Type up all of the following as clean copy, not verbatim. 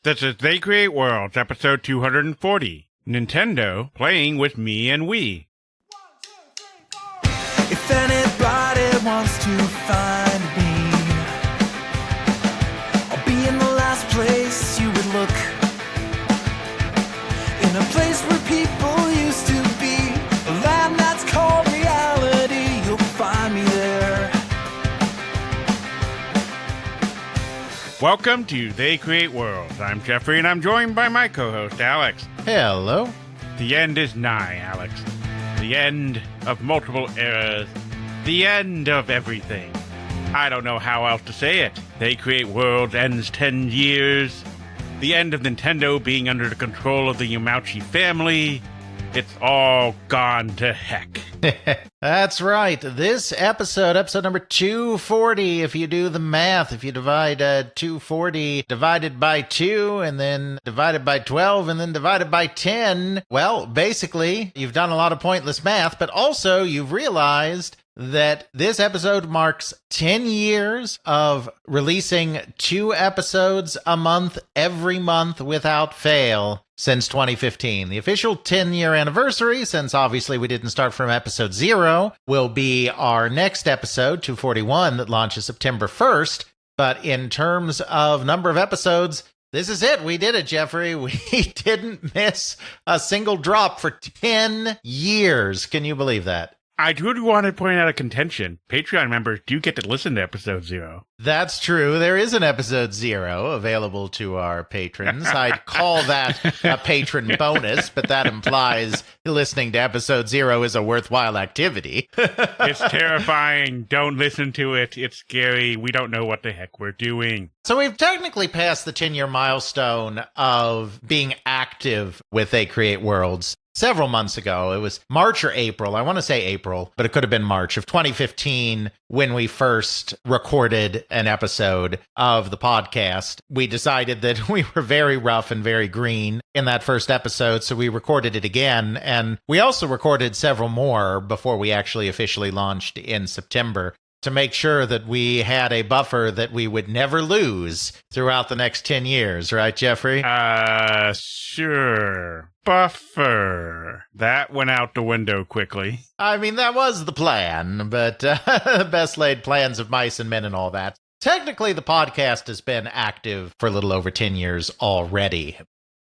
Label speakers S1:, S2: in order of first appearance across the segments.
S1: This is They Create Worlds, episode 240. Nintendo playing with Mii and Wii.
S2: If anybody wants to find me, I'll be in the last place you would look. In a place where people used to be, a land that's called reality. You'll find me there.
S1: Welcome to They Create Worlds. I'm Jeffrey, and I'm joined by my co-host, Alex.
S3: Hello.
S1: The end is nigh, Alex. The end of multiple eras. The end of everything. I don't know how else to say it. They Create Worlds ends 10 years. The end of Nintendo being under the control of the Yamauchi family. It's all gone to heck.
S3: That's right. This episode number 240, if you do the math, if you divide 240 divided by 2 and then divided by 12 and then divided by 10, well, basically, you've done a lot of pointless math, but also you've realized that this episode marks 10 years of releasing 2 episodes a month every month without fail since 2015. The official 10-year anniversary, since obviously we didn't start from episode 0, will be our next episode, 241, that launches September 1st. But in terms of number of episodes, this is it. We did it, Jeffrey. We didn't miss a single drop for 10 years. Can you believe that?
S1: I do want to point out a contention. Patreon members do get to listen to episode 0.
S3: That's true. There is an episode 0 available to our patrons. I'd call that a patron bonus, but that implies listening to episode 0 is a worthwhile activity.
S1: It's terrifying. Don't listen to it. It's scary. We don't know what the heck we're doing.
S3: So we've technically passed the 10-year milestone of being active with They Create Worlds. Several months ago, it was March or April, I want to say April, but it could have been March of 2015 when we first recorded an episode of the podcast. We decided that we were very rough and very green in that first episode, so we recorded it again, and we also recorded several more before we actually officially launched in September, to make sure that we had a buffer that we would never lose throughout the next 10 years, right, Jeffrey?
S1: Sure. Buffer. That went out the window quickly.
S3: I mean, that was the plan, but best laid plans of mice and men and all that. Technically, the podcast has been active for a little over 10 years already.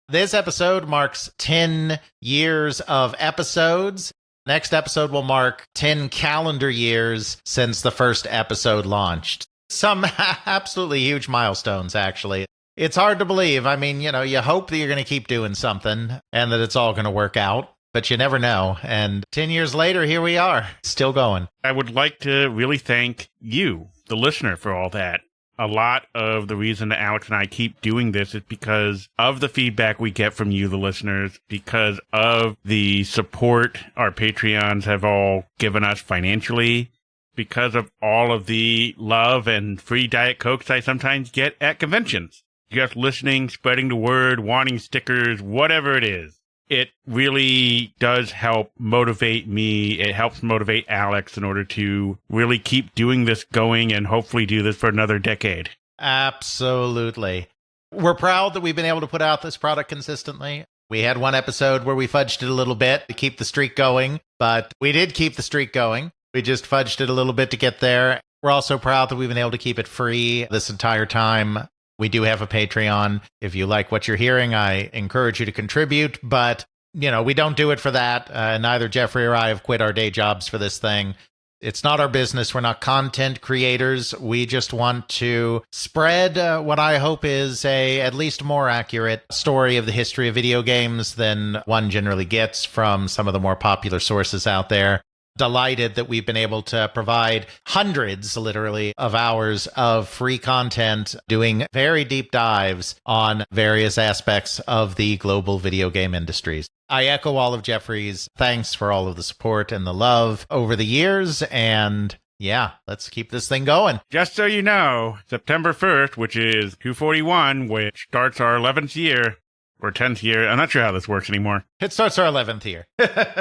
S3: This episode marks 10 years of episodes. Next episode will mark 10 calendar years since the first episode launched. Some absolutely huge milestones, actually. It's hard to believe. I mean, you hope that you're going to keep doing something and that it's all going to work out, but you never know. And 10 years later, here we are, still going.
S1: I would like to really thank you, the listener, for all that. A lot of the reason that Alex and I keep doing this is because of the feedback we get from you, the listeners, because of the support our Patreons have all given us financially, because of all of the love and free Diet Cokes I sometimes get at conventions. Just listening, spreading the word, wanting stickers, whatever it is. It really does help motivate me. It helps motivate Alex in order to really keep doing this going and hopefully do this for another decade.
S3: Absolutely. We're proud that we've been able to put out this product consistently. We had one episode where we fudged it a little bit to keep the streak going, but we did keep the streak going. We just fudged it a little bit to get there. We're also proud that we've been able to keep it free this entire time. We do have a Patreon. If you like what you're hearing, I encourage you to contribute, but, we don't do it for that. Neither Jeffrey or I have quit our day jobs for this thing. It's not our business. We're not content creators. We just want to spread what I hope is a at least more accurate story of the history of video games than one generally gets from some of the more popular sources out there. Delighted that we've been able to provide hundreds, literally, of hours of free content doing very deep dives on various aspects of the global video game industries. I echo all of Jeffrey's thanks for all of the support and the love over the years, and yeah, let's keep this thing going.
S1: Just so you know, September 1st, which is 241, which starts our 11th year, or 10th year, I'm not sure how this works anymore.
S3: It starts our 11th year.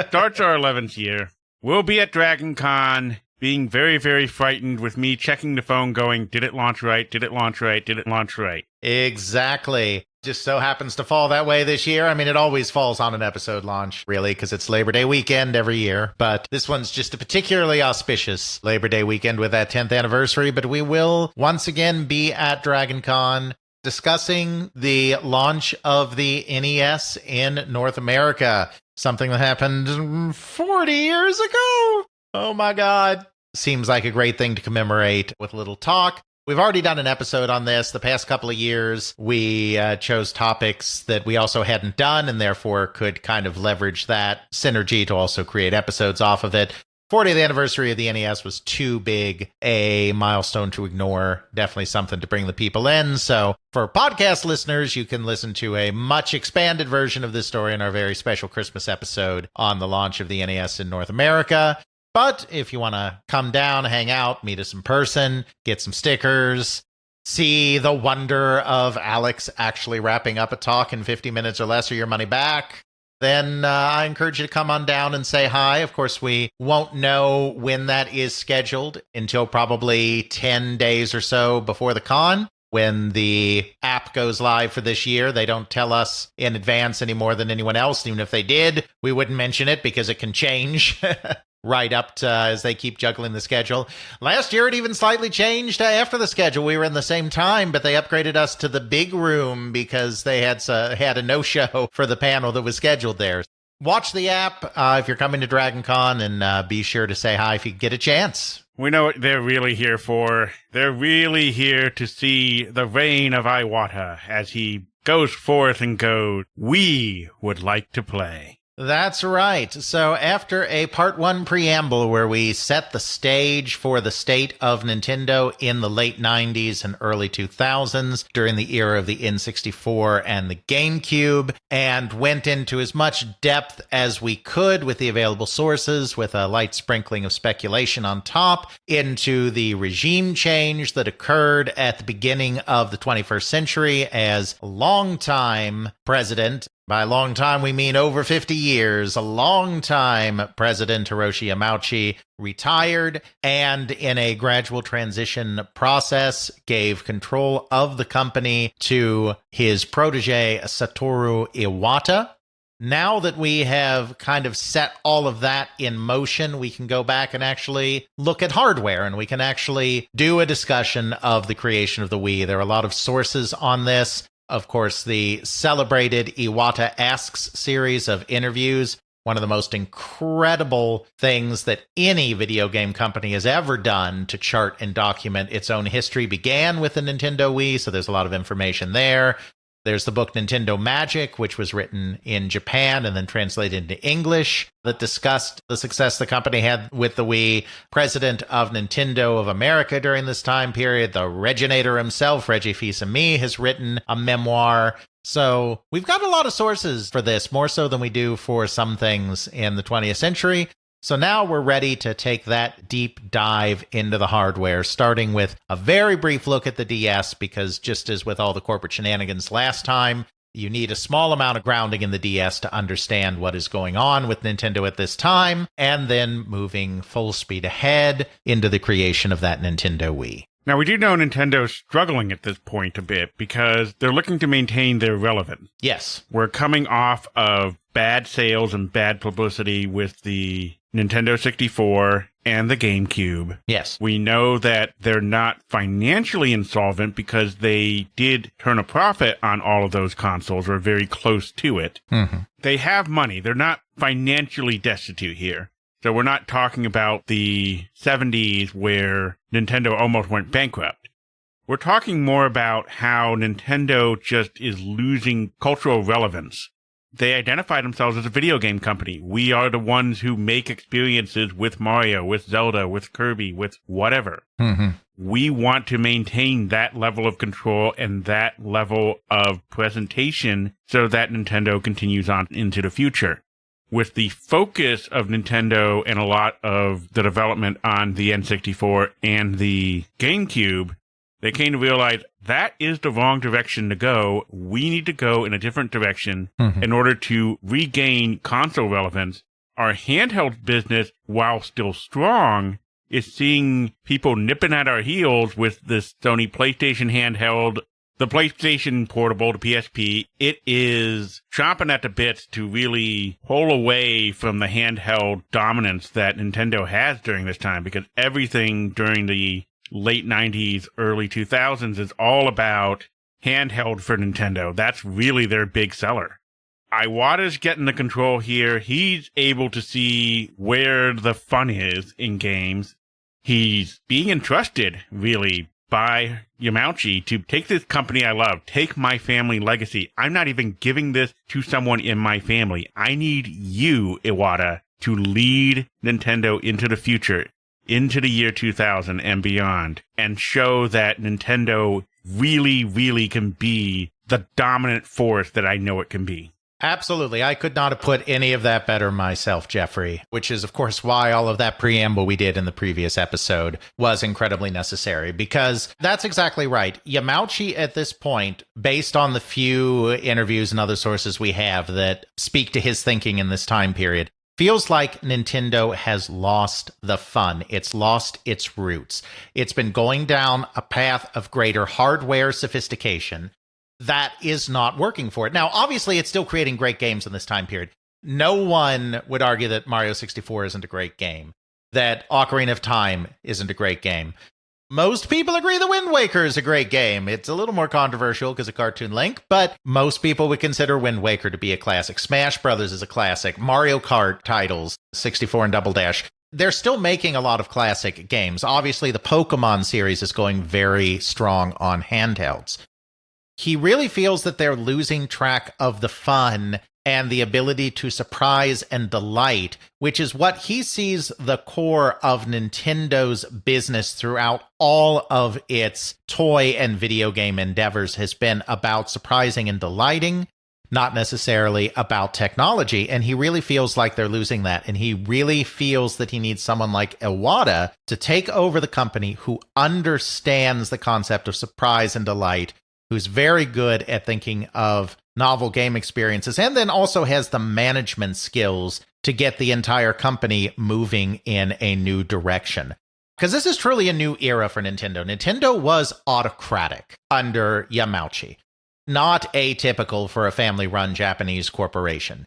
S1: Starts our 11th year. We'll be at Dragon Con, being very, very frightened with me checking the phone going, did it launch right? Did it launch right? Did it launch right?
S3: Exactly. Just so happens to fall that way this year. I mean, it always falls on an episode launch, really, because it's Labor Day weekend every year. But this one's just a particularly auspicious Labor Day weekend with that 10th anniversary. But we will once again be at Dragon Con discussing the launch of the NES in North America. Something that happened 40 years ago. Oh my God. Seems like a great thing to commemorate with a little talk. We've already done an episode on this the past couple of years. We chose topics that we also hadn't done and therefore could kind of leverage that synergy to also create episodes off of it. 40th anniversary of the NES was too big a milestone to ignore. Definitely something to bring the people in. So for podcast listeners, you can listen to a much expanded version of this story in our very special Christmas episode on the launch of the NES in North America. But if you want to come down, hang out, meet us in person, get some stickers, see the wonder of Alex actually wrapping up a talk in 50 minutes or less or your money back, then I encourage you to come on down and say hi. Of course, we won't know when that is scheduled until probably 10 days or so before the con. When the app goes live for this year, they don't tell us in advance any more than anyone else. Even if they did, we wouldn't mention it because it can change. Right up to as they keep juggling the schedule. Last year, it even slightly changed after the schedule. We were in the same time, but they upgraded us to the big room because they had a no-show for the panel that was scheduled there. Watch the app if you're coming to Dragon Con, and be sure to say hi if you get a chance.
S1: We know what they're really here for. They're really here to see the reign of Iwata as he goes forth and goes, "We would like to play."
S3: That's right. So after a part 1 preamble where we set the stage for the state of Nintendo in the late 90s and early 2000s during the era of the N64 and the GameCube, and went into as much depth as we could with the available sources, with a light sprinkling of speculation on top, into the regime change that occurred at the beginning of the 21st century as longtime president, by long time, we mean over 50 years. A long time President Hiroshi Yamauchi retired and in a gradual transition process gave control of the company to his protege, Satoru Iwata. Now that we have kind of set all of that in motion, we can go back and actually look at hardware, and we can actually do a discussion of the creation of the Wii. There are a lot of sources on this. Of course, the celebrated Iwata Asks series of interviews, one of the most incredible things that any video game company has ever done to chart and document its own history, began with the Nintendo Wii, so there's a lot of information there. There's the book Nintendo Magic, which was written in Japan and then translated into English, that discussed the success the company had with the Wii. President of Nintendo of America during this time period, the Reginator himself, Reggie Fils-Aime, has written a memoir. So we've got a lot of sources for this, more so than we do for some things in the 20th century. So now we're ready to take that deep dive into the hardware, starting with a very brief look at the DS, because just as with all the corporate shenanigans last time, you need a small amount of grounding in the DS to understand what is going on with Nintendo at this time, and then moving full speed ahead into the creation of that Nintendo Wii.
S1: Now, we do know Nintendo's struggling at this point a bit because they're looking to maintain their relevance.
S3: Yes.
S1: We're coming off of bad sales and bad publicity with the Nintendo 64 and the GameCube.
S3: Yes.
S1: We know that they're not financially insolvent because they did turn a profit on all of those consoles, or very close to it.
S3: Mm-hmm.
S1: They have money. They're not financially destitute here. So we're not talking about the 70s where Nintendo almost went bankrupt. We're talking more about how Nintendo just is losing cultural relevance. They identify themselves as a video game company. We are the ones who make experiences with Mario, with Zelda, with Kirby, with whatever.
S3: Mm-hmm.
S1: We want to maintain that level of control and that level of presentation so that Nintendo continues on into the future. With the focus of Nintendo and a lot of the development on the N64 and the GameCube, they came to realize that is the wrong direction to go. We need to go in a different direction in order to regain console relevance. Our handheld business, while still strong, is seeing people nipping at our heels with this Sony PlayStation handheld the PlayStation Portable, the PSP, it is chomping at the bit to really pull away from the handheld dominance that Nintendo has during this time, because everything during the late 90s, early 2000s is all about handheld for Nintendo. That's really their big seller. Iwata's getting the control here. He's able to see where the fun is in games. He's being entrusted, really, by Yamauchi to take this company I love, take my family legacy. I'm not even giving this to someone in my family. I need you, Iwata, to lead Nintendo into the future, into the year 2000 and beyond, and show that Nintendo really, really can be the dominant force that I know it can be.
S3: Absolutely. I could not have put any of that better myself, Jeffrey, which is, of course, why all of that preamble we did in the previous episode was incredibly necessary, because that's exactly right. Yamauchi at this point, based on the few interviews and other sources we have that speak to his thinking in this time period, feels like Nintendo has lost the fun. It's lost its roots. It's been going down a path of greater hardware sophistication that is not working for it. Now, obviously, it's still creating great games in this time period. No one would argue that Mario 64 isn't a great game, that Ocarina of Time isn't a great game. Most people agree the Wind Waker is a great game. It's a little more controversial because of Cartoon Link, but most people would consider Wind Waker to be a classic. Smash Brothers is a classic. Mario Kart titles, 64 and Double Dash. They're still making a lot of classic games. Obviously, the Pokemon series is going very strong on handhelds. He really feels that they're losing track of the fun and the ability to surprise and delight, which is what he sees the core of Nintendo's business throughout all of its toy and video game endeavors has been about surprising and delighting, not necessarily about technology. And he really feels like they're losing that. And he really feels that he needs someone like Iwata to take over the company who understands the concept of surprise and delight, who's very good at thinking of novel game experiences, and then also has the management skills to get the entire company moving in a new direction. Because this is truly a new era for Nintendo. Nintendo was autocratic under Yamauchi, not atypical for a family-run Japanese corporation.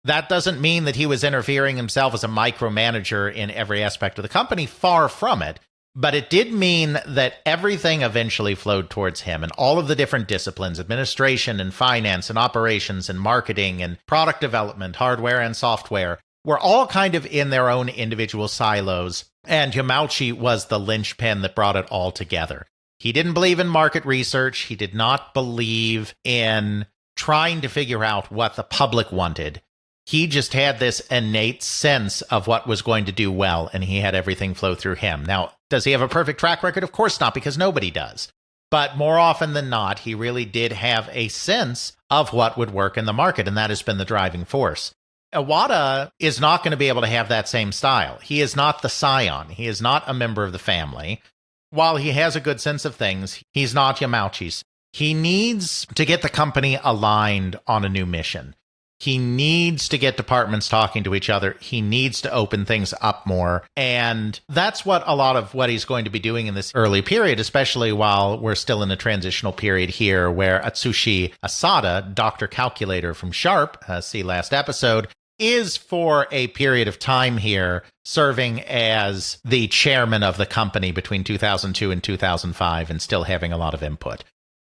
S3: That doesn't mean that he was interfering himself as a micromanager in every aspect of the company, far from it. But it did mean that everything eventually flowed towards him, and all of the different disciplines, administration and finance and operations and marketing and product development, hardware and software, were all kind of in their own individual silos. And Yamauchi was the linchpin that brought it all together. He didn't believe in market research. He did not believe in trying to figure out what the public wanted. He just had this innate sense of what was going to do well, and he had everything flow through him. Now, does he have a perfect track record? Of course not, because nobody does. But more often than not, he really did have a sense of what would work in the market, and that has been the driving force. Iwata is not going to be able to have that same style. He is not the scion. He is not a member of the family. While he has a good sense of things, he's not Yamauchi's. He needs to get the company aligned on a new mission. He needs to get departments talking to each other. He needs to open things up more. And that's what a lot of what he's going to be doing in this early period, especially while we're still in a transitional period here where Atsushi Asada, Dr. Calculator from Sharp, see last episode, is for a period of time here serving as the chairman of the company between 2002 and 2005 and still having a lot of input.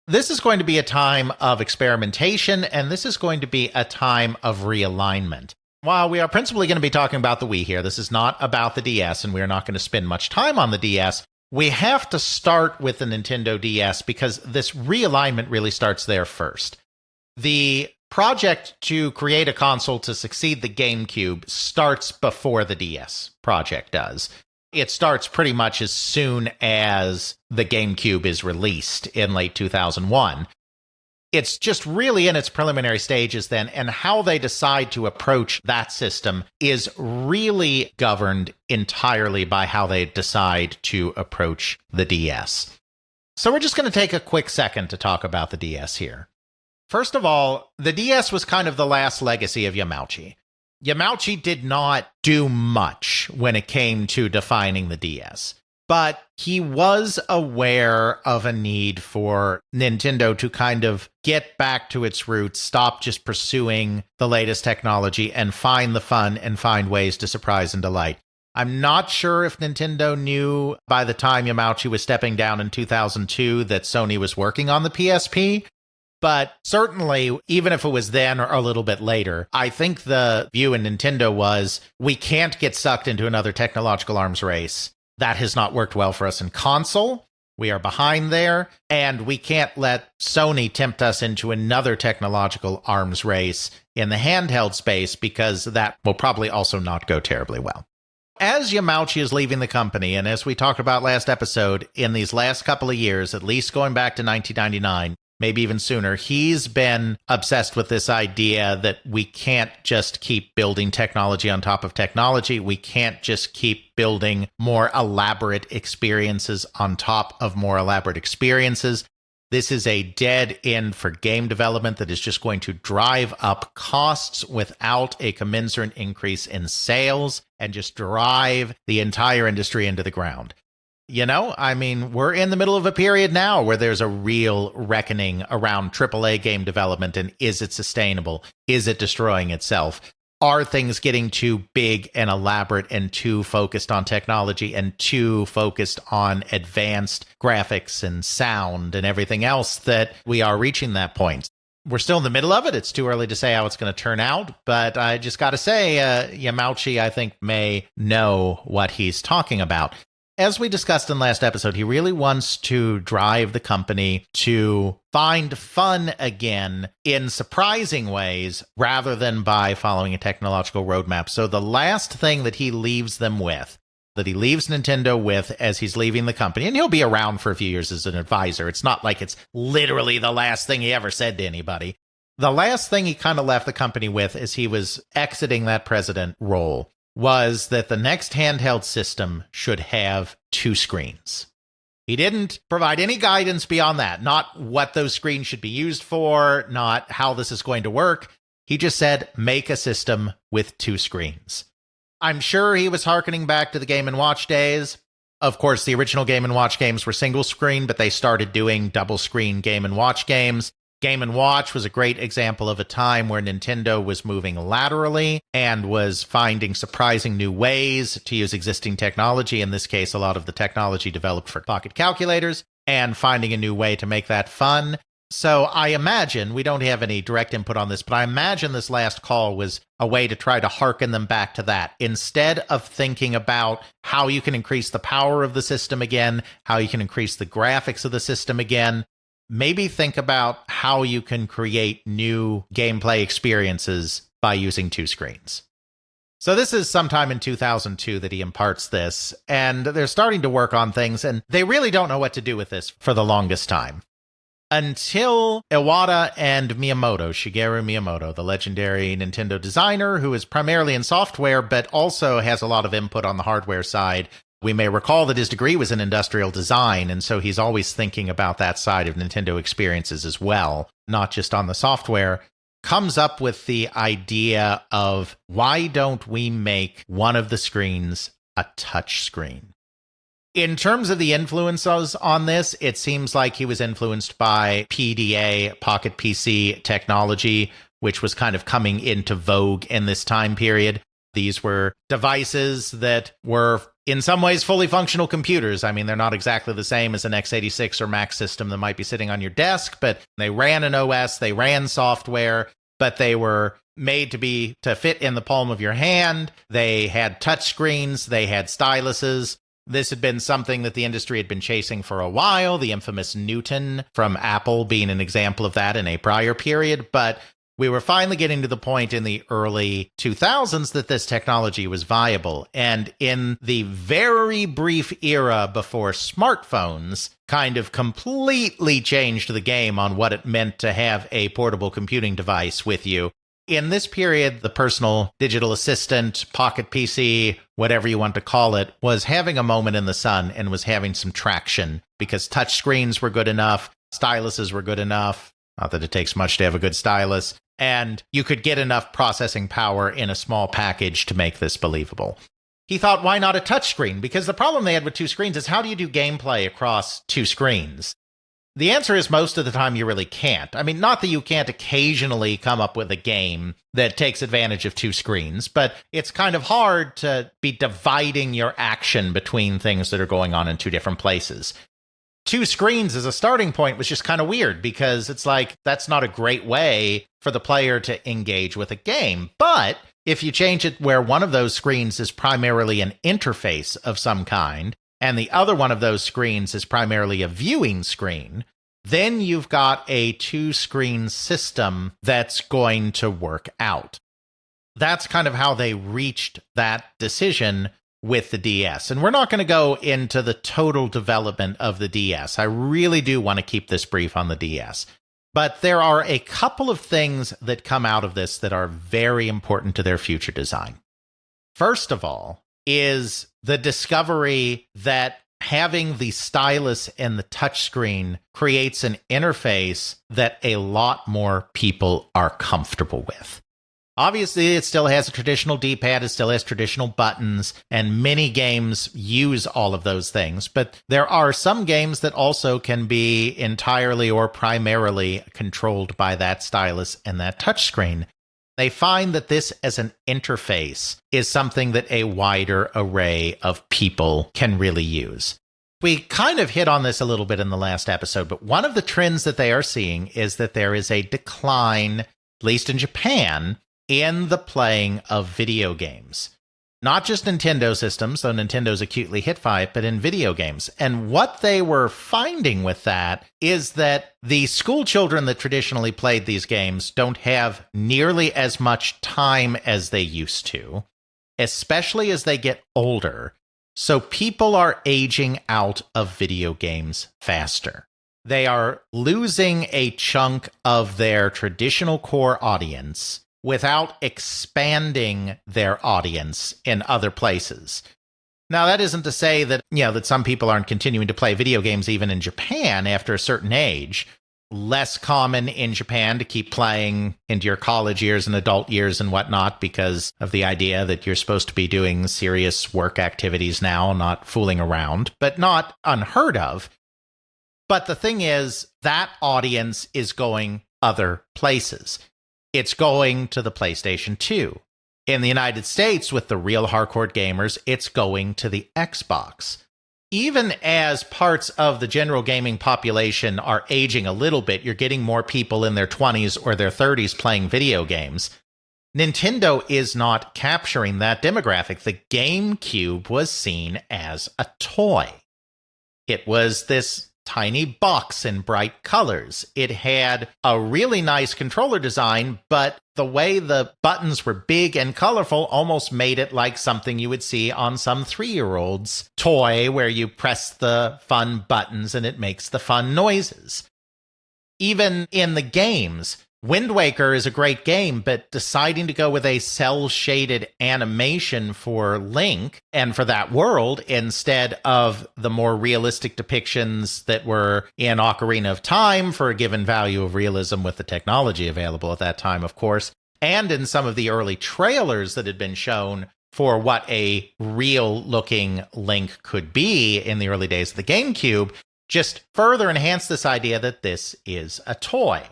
S3: This is going to be a time of experimentation, and this is going to be a time of realignment. While we are principally going to be talking about the Wii here, this is not about the DS, and we're not going to spend much time on the DS. We have to start with the Nintendo DS because this realignment really starts there first. The project to create a console to succeed the GameCube starts before the DS project does. It starts pretty much as soon as the GameCube is released in late 2001. It's just really in its preliminary stages then, and how they decide to approach that system is really governed entirely by how they decide to approach the DS. So we're just going to take a quick second to talk about the DS here. First of all, the DS was kind of the last legacy of Yamauchi. Yamauchi did not do much when it came to defining the DS. But he was aware of a need for Nintendo to kind of get back to its roots, stop just pursuing the latest technology, and find the fun and find ways to surprise and delight. I'm not sure if Nintendo knew by the time Yamauchi was stepping down in 2002 that Sony was working on the PSP. But certainly, even if it was then or a little bit later, I think the view in Nintendo was, we can't get sucked into another technological arms race. That has not worked well for us in console. We are behind there, and we can't let Sony tempt us into another technological arms race in the handheld space, because that will probably also not go terribly well. As Yamauchi is leaving the company, and as we talked about last episode, in these last couple of years, at least going back to 1999, maybe even sooner, he's been obsessed with this idea that we can't just keep building technology on top of technology. We can't just keep building more elaborate experiences on top of more elaborate experiences. This is a dead end for game development that is just going to drive up costs without a commensurate increase in sales and just drive the entire industry into the ground. You know, I mean, we're in the middle of a period now where there's a real reckoning around AAA game development, and is it sustainable? Is it destroying itself? Are things getting too big and elaborate and too focused on technology and too focused on advanced graphics and sound and everything else that we are reaching that point? We're still in the middle of it. It's too early to say how it's going to turn out, but I just got to say, Yamauchi, I think, may know what he's talking about. As we discussed in last episode, he really wants to drive the company to find fun again in surprising ways rather than by following a technological roadmap. So the last thing that he leaves them with, that he leaves Nintendo with as he's leaving the company, and he'll be around for a few years as an advisor. It's not like it's literally the last thing he ever said to anybody. The last thing he kind of left the company with as he was exiting that president role was that the next handheld system should have 2 screens. He didn't provide any guidance beyond that, not what those screens should be used for, not how this is going to work. He just said, make a system with 2 screens. I'm sure he was hearkening back to the Game & Watch days. Of course, the original Game & Watch games were single screen, but they started doing double screen Game & Watch games. Game & Watch was a great example of a time where Nintendo was moving laterally and was finding surprising new ways to use existing technology, in this case, a lot of the technology developed for pocket calculators, and finding a new way to make that fun. So I imagine, we don't have any direct input on this, but I imagine this last call was a way to try to hearken them back to that. Instead of thinking about how you can increase the power of the system again, how you can increase the graphics of the system again, maybe think about how you can create new gameplay experiences by using 2 screens. So this is sometime in 2002 that he imparts this, and they're starting to work on things, and they really don't know what to do with this for the longest time. Until Iwata and Miyamoto, Shigeru Miyamoto, the legendary Nintendo designer who is primarily in software but also has a lot of input on the hardware side. We may recall that his degree was in industrial design, and so he's always thinking about that side of Nintendo experiences as well, not just on the software, comes up with the idea of, why don't we make one of the screens a touch screen? In terms of the influences on this, it seems like he was influenced by PDA, Pocket PC technology, which was kind of coming into vogue in this time period. These were devices that were in some ways fully functional computers. I mean, they're not exactly the same as an x86 or Mac system that might be sitting on your desk, but they ran an OS, they ran software, but they were made to fit in the palm of your hand. They had touch screens, they had styluses. This had been something that the industry had been chasing for a while, the infamous Newton from Apple being an example of that in a prior period, but we were finally getting to the point in the early 2000s that this technology was viable. And in the very brief era before smartphones kind of completely changed the game on what it meant to have a portable computing device with you, in this period, the personal digital assistant, pocket PC, whatever you want to call it, was having a moment in the sun and was having some traction because touchscreens were good enough, styluses were good enough, not that it takes much to have a good stylus, and you could get enough processing power in a small package to make this believable. he thought, why not a touchscreen? Because the problem they had with two screens is, how do you do gameplay across two screens? The answer is, most of the time you really can't. I mean, not that you can't occasionally come up with a game that takes advantage of two screens, but it's kind of hard to be dividing your action between things that are going on in two different places. Two screens as a starting point was just kind of weird, because it's like, that's not a great way for the player to engage with a game. But if you change it where one of those screens is primarily an interface of some kind, and the other one of those screens is primarily a viewing screen, then you've got a two-screen system that's going to work out. That's kind of how they reached that decision with the DS. And we're not going to go into the total development of the DS. I really do want to keep this brief on the DS. But there are a couple of things that come out of this that are very important to their future design. First of all, is the discovery that having the stylus and the touchscreen creates an interface that a lot more people are comfortable with. Obviously, it still has a traditional D-pad, it still has traditional buttons, and many games use all of those things. But there are some games that also can be entirely or primarily controlled by that stylus and that touchscreen. They find that this as an interface is something that a wider array of people can really use. We kind of hit on this a little bit in the last episode, but one of the trends that they are seeing is that there is a decline, at least in Japan, in the playing of video games. Not just Nintendo systems, though Nintendo's acutely hit by it, but in video games. And what they were finding with that is that the school children that traditionally played these games don't have nearly as much time as they used to, especially as they get older. So people are aging out of video games faster. They are losing a chunk of their traditional core audience without expanding their audience in other places. Now, that isn't to say that, that some people aren't continuing to play video games even in Japan after a certain age. Less common in Japan to keep playing into your college years and adult years and whatnot, because of the idea that you're supposed to be doing serious work activities now, not fooling around, but not unheard of. But the thing is, that audience is going other places. It's going to the PlayStation 2. In the United States, with the real hardcore gamers, it's going to the Xbox. Even as parts of the general gaming population are aging a little bit, you're getting more people in their 20s or their 30s playing video games. Nintendo is not capturing that demographic. The GameCube was seen as a toy. It was this tiny box in bright colors. It had a really nice controller design, but the way the buttons were big and colorful almost made it like something you would see on some 3-year-old's toy, where you press the fun buttons and it makes the fun noises. Even in the games, Wind Waker is a great game, but deciding to go with a cel-shaded animation for Link and for that world instead of the more realistic depictions that were in Ocarina of Time for a given value of realism with the technology available at that time, of course, and in some of the early trailers that had been shown for what a real-looking Link could be in the early days of the GameCube, just further enhanced this idea that this is a toy.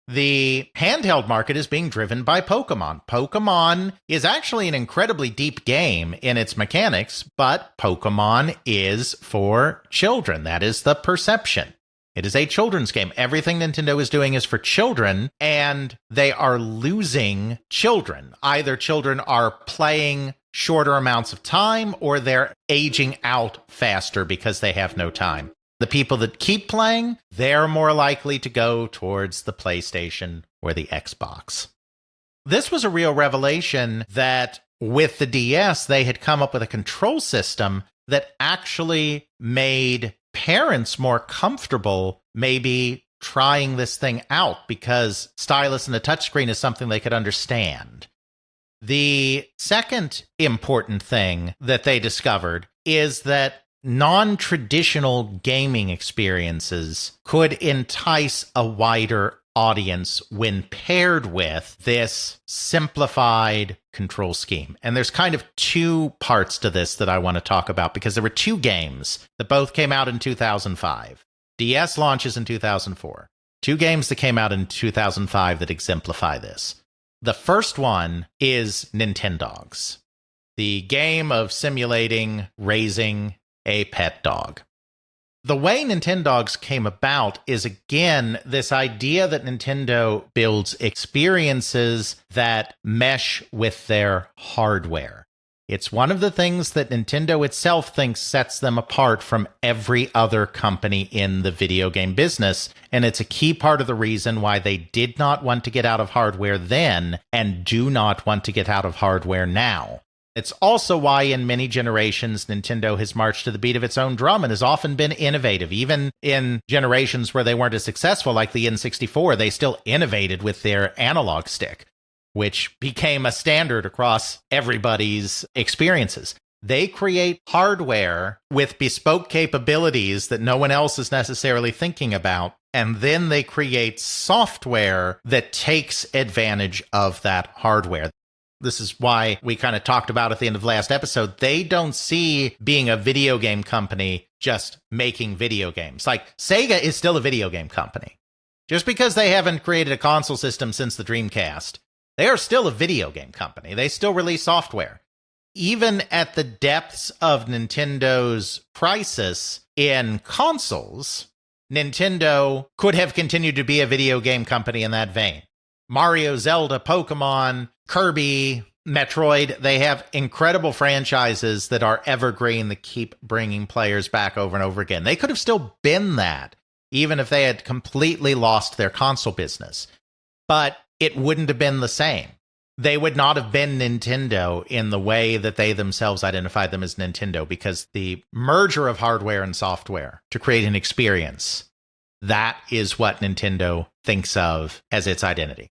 S3: The handheld market is being driven by Pokemon. Pokemon is actually an incredibly deep game in its mechanics, but Pokemon is for children. That is the perception. It is a children's game. Everything Nintendo is doing is for children, and they are losing children. Either children are playing shorter amounts of time, or they're aging out faster because they have no time. The people that keep playing, they're more likely to go towards the PlayStation or the Xbox. This was a real revelation that with the DS, they had come up with a control system that actually made parents more comfortable maybe trying this thing out, because stylus and the touchscreen is something they could understand. The second important thing that they discovered is that non-traditional gaming experiences could entice a wider audience when paired with this simplified control scheme. And there's kind of two parts to this that I want to talk about, because there were two games that both came out in 2005. DS launches in 2004. Two games that came out in 2005 that exemplify this. The first one is Nintendogs, the game of simulating raising a pet dog. The way Nintendogs came about is, again, this idea that Nintendo builds experiences that mesh with their hardware. It's one of the things that Nintendo itself thinks sets them apart from every other company in the video game business, and it's a key part of the reason why they did not want to get out of hardware then and do not want to get out of hardware now. It's also why in many generations, Nintendo has marched to the beat of its own drum and has often been innovative. Even in generations where they weren't as successful, like the N64, they still innovated with their analog stick, which became a standard across everybody's experiences. They create hardware with bespoke capabilities that no one else is necessarily thinking about, and then they create software that takes advantage of that hardware. This is why we kind of talked about at the end of last episode, they don't see being a video game company just making video games. Like, Sega is still a video game company. Just because they haven't created a console system since the Dreamcast, they are still a video game company. They still release software. Even at the depths of Nintendo's crisis in consoles, Nintendo could have continued to be a video game company in that vein. Mario, Zelda, Pokemon, Kirby, Metroid, they have incredible franchises that are evergreen that keep bringing players back over and over again. They could have still been that, even if they had completely lost their console business. But it wouldn't have been the same. They would not have been Nintendo in the way that they themselves identified them as Nintendo, because the merger of hardware and software to create an experience, that is what Nintendo thinks of as its identity.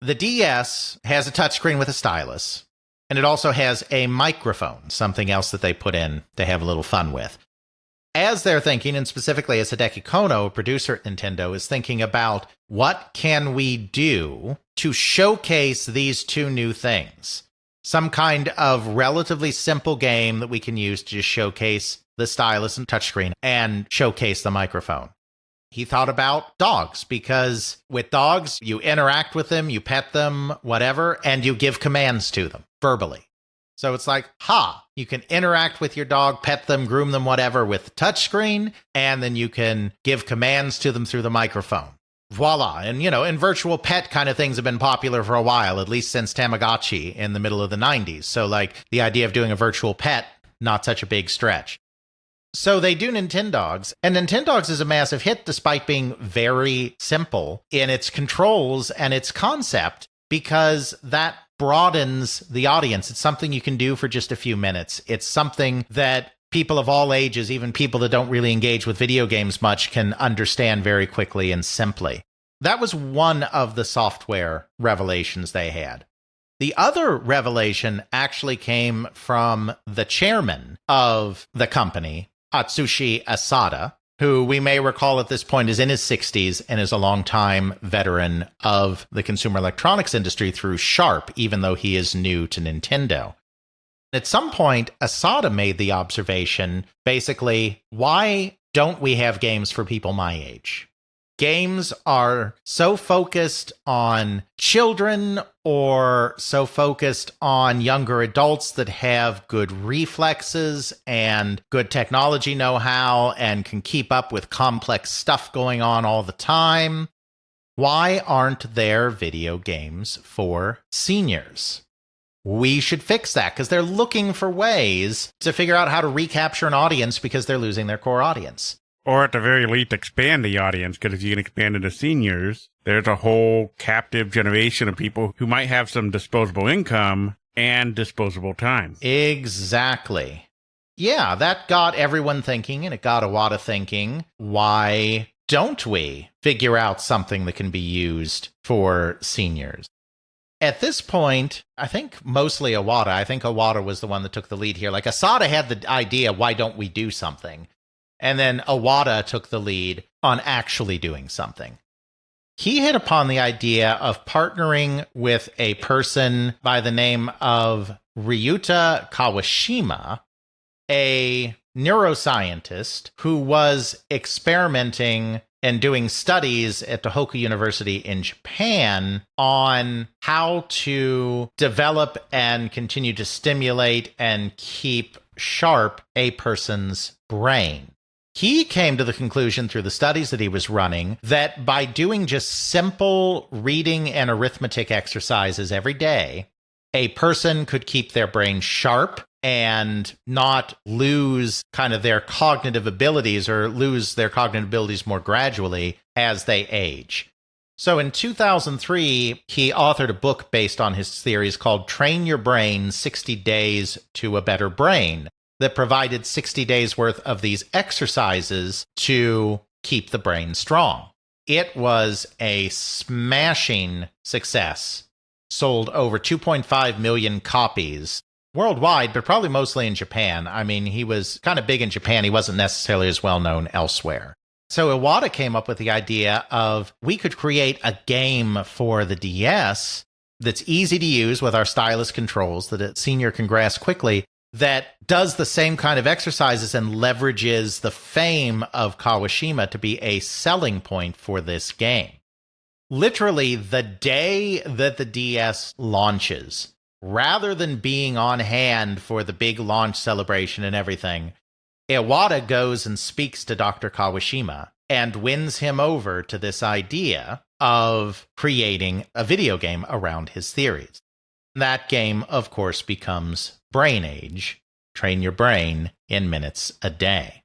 S3: The DS has a touchscreen with a stylus, and it also has a microphone, something else that they put in to have a little fun with. As they're thinking, and specifically as Hideki Kono, a producer at Nintendo, is thinking about what can we do to showcase these two new things? Some kind of relatively simple game that we can use to just showcase the stylus and touchscreen and showcase the microphone. He thought about dogs, because with dogs, you interact with them, you pet them, whatever, and you give commands to them verbally. So it's like, you can interact with your dog, pet them, groom them, whatever, with the touchscreen, and then you can give commands to them through the microphone. Voila. And, and virtual pet kind of things have been popular for a while, at least since Tamagotchi in the middle of the 90s. So, the idea of doing a virtual pet, not such a big stretch. So they do Nintendogs, and Nintendogs is a massive hit despite being very simple in its controls and its concept, because that broadens the audience. It's something you can do for just a few minutes. It's something that people of all ages, even people that don't really engage with video games much, can understand very quickly and simply. That was one of the software revelations they had. The other revelation actually came from the chairman of the company, Atsushi Asada, who we may recall at this point is in his 60s and is a longtime veteran of the consumer electronics industry through Sharp, even though he is new to Nintendo. At some point, Asada made the observation, basically, why don't we have games for people my age? Games are so focused on children or so focused on younger adults that have good reflexes and good technology know-how and can keep up with complex stuff going on all the time. Why aren't there video games for seniors? We should fix that, because they're looking for ways to figure out how to recapture an audience because they're losing their core audience.
S1: Or at the very least, expand the audience, because if you can expand into seniors, there's a whole captive generation of people who might have some disposable income and disposable time.
S3: Exactly. Yeah, that got everyone thinking, and it got Iwata thinking, why don't we figure out something that can be used for seniors? At this point, I think mostly Iwata. I think Iwata was the one that took the lead here. Asada had the idea, why don't we do something? And then Iwata took the lead on actually doing something. he hit upon the idea of partnering with a person by the name of Ryuta Kawashima, a neuroscientist who was experimenting and doing studies at Tohoku University in Japan on how to develop and continue to stimulate and keep sharp a person's brain. He came to the conclusion through the studies that he was running that by doing just simple reading and arithmetic exercises every day, a person could keep their brain sharp and not lose kind of their cognitive abilities or lose their cognitive abilities more gradually as they age. So in 2003, he authored a book based on his theories called Train Your Brain 60 Days to a Better Brain that provided 60 days worth of these exercises to keep the brain strong. It was a smashing success. Sold over 2.5 million copies worldwide, but probably mostly in Japan. I mean, he was kind of big in Japan. He wasn't necessarily as well known elsewhere. So Iwata came up with the idea of we could create a game for the DS that's easy to use with our stylus controls that a senior can grasp quickly, that does the same kind of exercises and leverages the fame of Kawashima to be a selling point for this game. Literally, the day that the DS launches, rather than being on hand for the big launch celebration and everything, Iwata goes and speaks to Dr. Kawashima and wins him over to this idea of creating a video game around his theories. That game, of course, becomes Brain Age, Train Your Brain in Minutes a Day.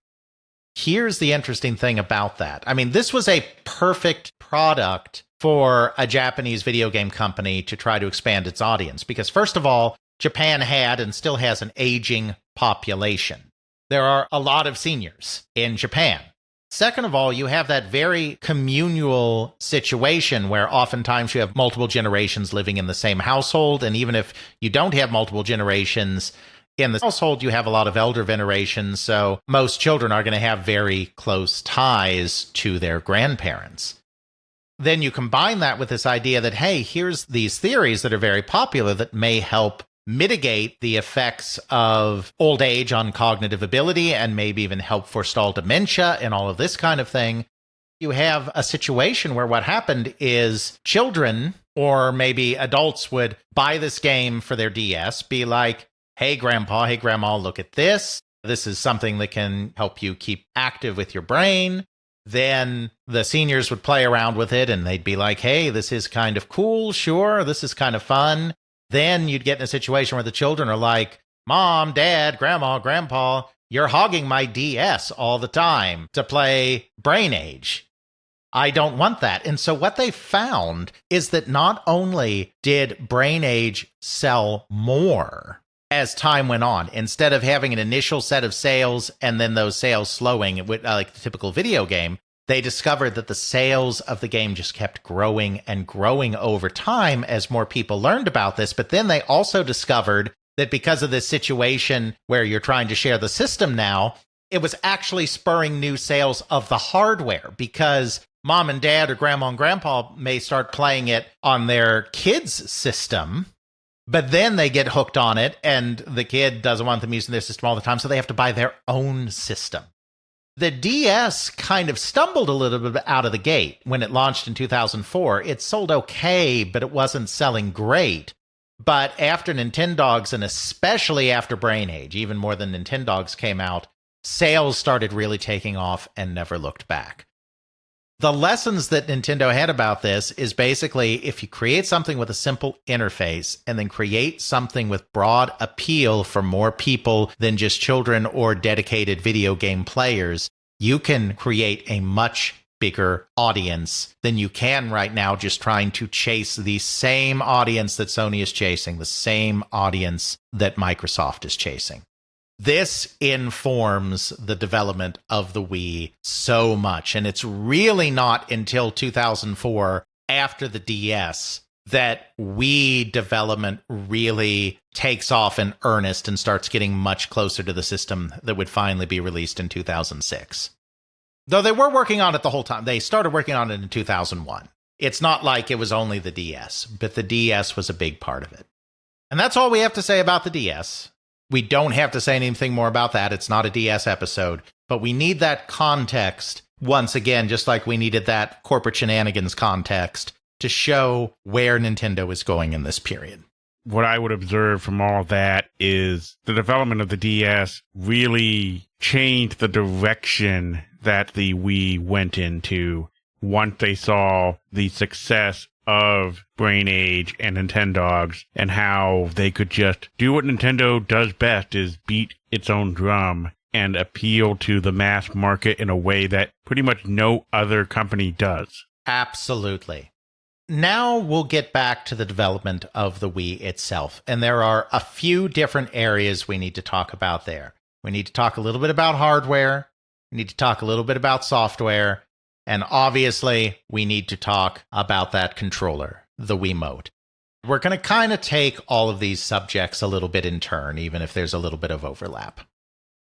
S3: Here's the interesting thing about that. I mean, this was a perfect product for a Japanese video game company to try to expand its audience. Because first of all, Japan had and still has an aging population. There are a lot of seniors in Japan. Second of all, you have that very communal situation where oftentimes you have multiple generations living in the same household. And even if you don't have multiple generations in the household, you have a lot of elder veneration. So most children are going to have very close ties to their grandparents. Then you combine that with this idea that, hey, here's these theories that are very popular that may help mitigate the effects of old age on cognitive ability and maybe even help forestall dementia and all of this kind of thing. You have a situation where what happened is children or maybe adults would buy this game for their DS, be like, hey, grandpa, hey, grandma, look at this. This is something that can help you keep active with your brain. Then the seniors would play around with it and they'd be like, hey, this is kind of cool. Sure, this is kind of fun. Then you'd get in a situation where the children are like, Mom, Dad, Grandma, Grandpa, you're hogging my DS all the time to play Brain Age. I don't want that. And so what they found is that not only did Brain Age sell more as time went on, instead of having an initial set of sales and then those sales slowing, like the typical video game, they discovered that the sales of the game just kept growing and growing over time as more people learned about this. But then they also discovered that because of this situation where you're trying to share the system now, it was actually spurring new sales of the hardware because mom and dad or grandma and grandpa may start playing it on their kids' system, but then they get hooked on it and the kid doesn't want them using their system all the time, so they have to buy their own system. The DS kind of stumbled a little bit out of the gate when it launched in 2004. It sold okay, but it wasn't selling great. But after Nintendogs, and especially after Brain Age, even more than Nintendogs came out, sales started really taking off and never looked back. The lessons that Nintendo had about this is basically if you create something with a simple interface and then create something with broad appeal for more people than just children or dedicated video game players, you can create a much bigger audience than you can right now just trying to chase the same audience that Sony is chasing, the same audience that Microsoft is chasing. This informs the development of the Wii so much, and it's really not until 2004, after the DS, that Wii development really takes off in earnest and starts getting much closer to the system that would finally be released in 2006. Though they were working on it the whole time. They started working on it in 2001. It's not like it was only the DS, but the DS was a big part of it. And that's all we have to say about the DS. We don't have to say anything more about that. It's not a DS episode, but we need that context once again, just like we needed that corporate shenanigans context to show where Nintendo is going in this period.
S1: What I would observe from all that is the development of the DS really changed the direction that the Wii went into once they saw the success of Brain Age and Nintendogs, and how they could just do what Nintendo does best, is beat its own drum and appeal to the mass market in a way that pretty much no other company does.
S3: Absolutely. Now we'll get back to the development of the Wii itself, and there are a few different areas we need to talk about there. We need to talk a little bit about hardware, we need to talk a little bit about software, and obviously, we need to talk about that controller, the Wiimote. We're going to kind of take all of these subjects a little bit in turn, even if there's a little bit of overlap.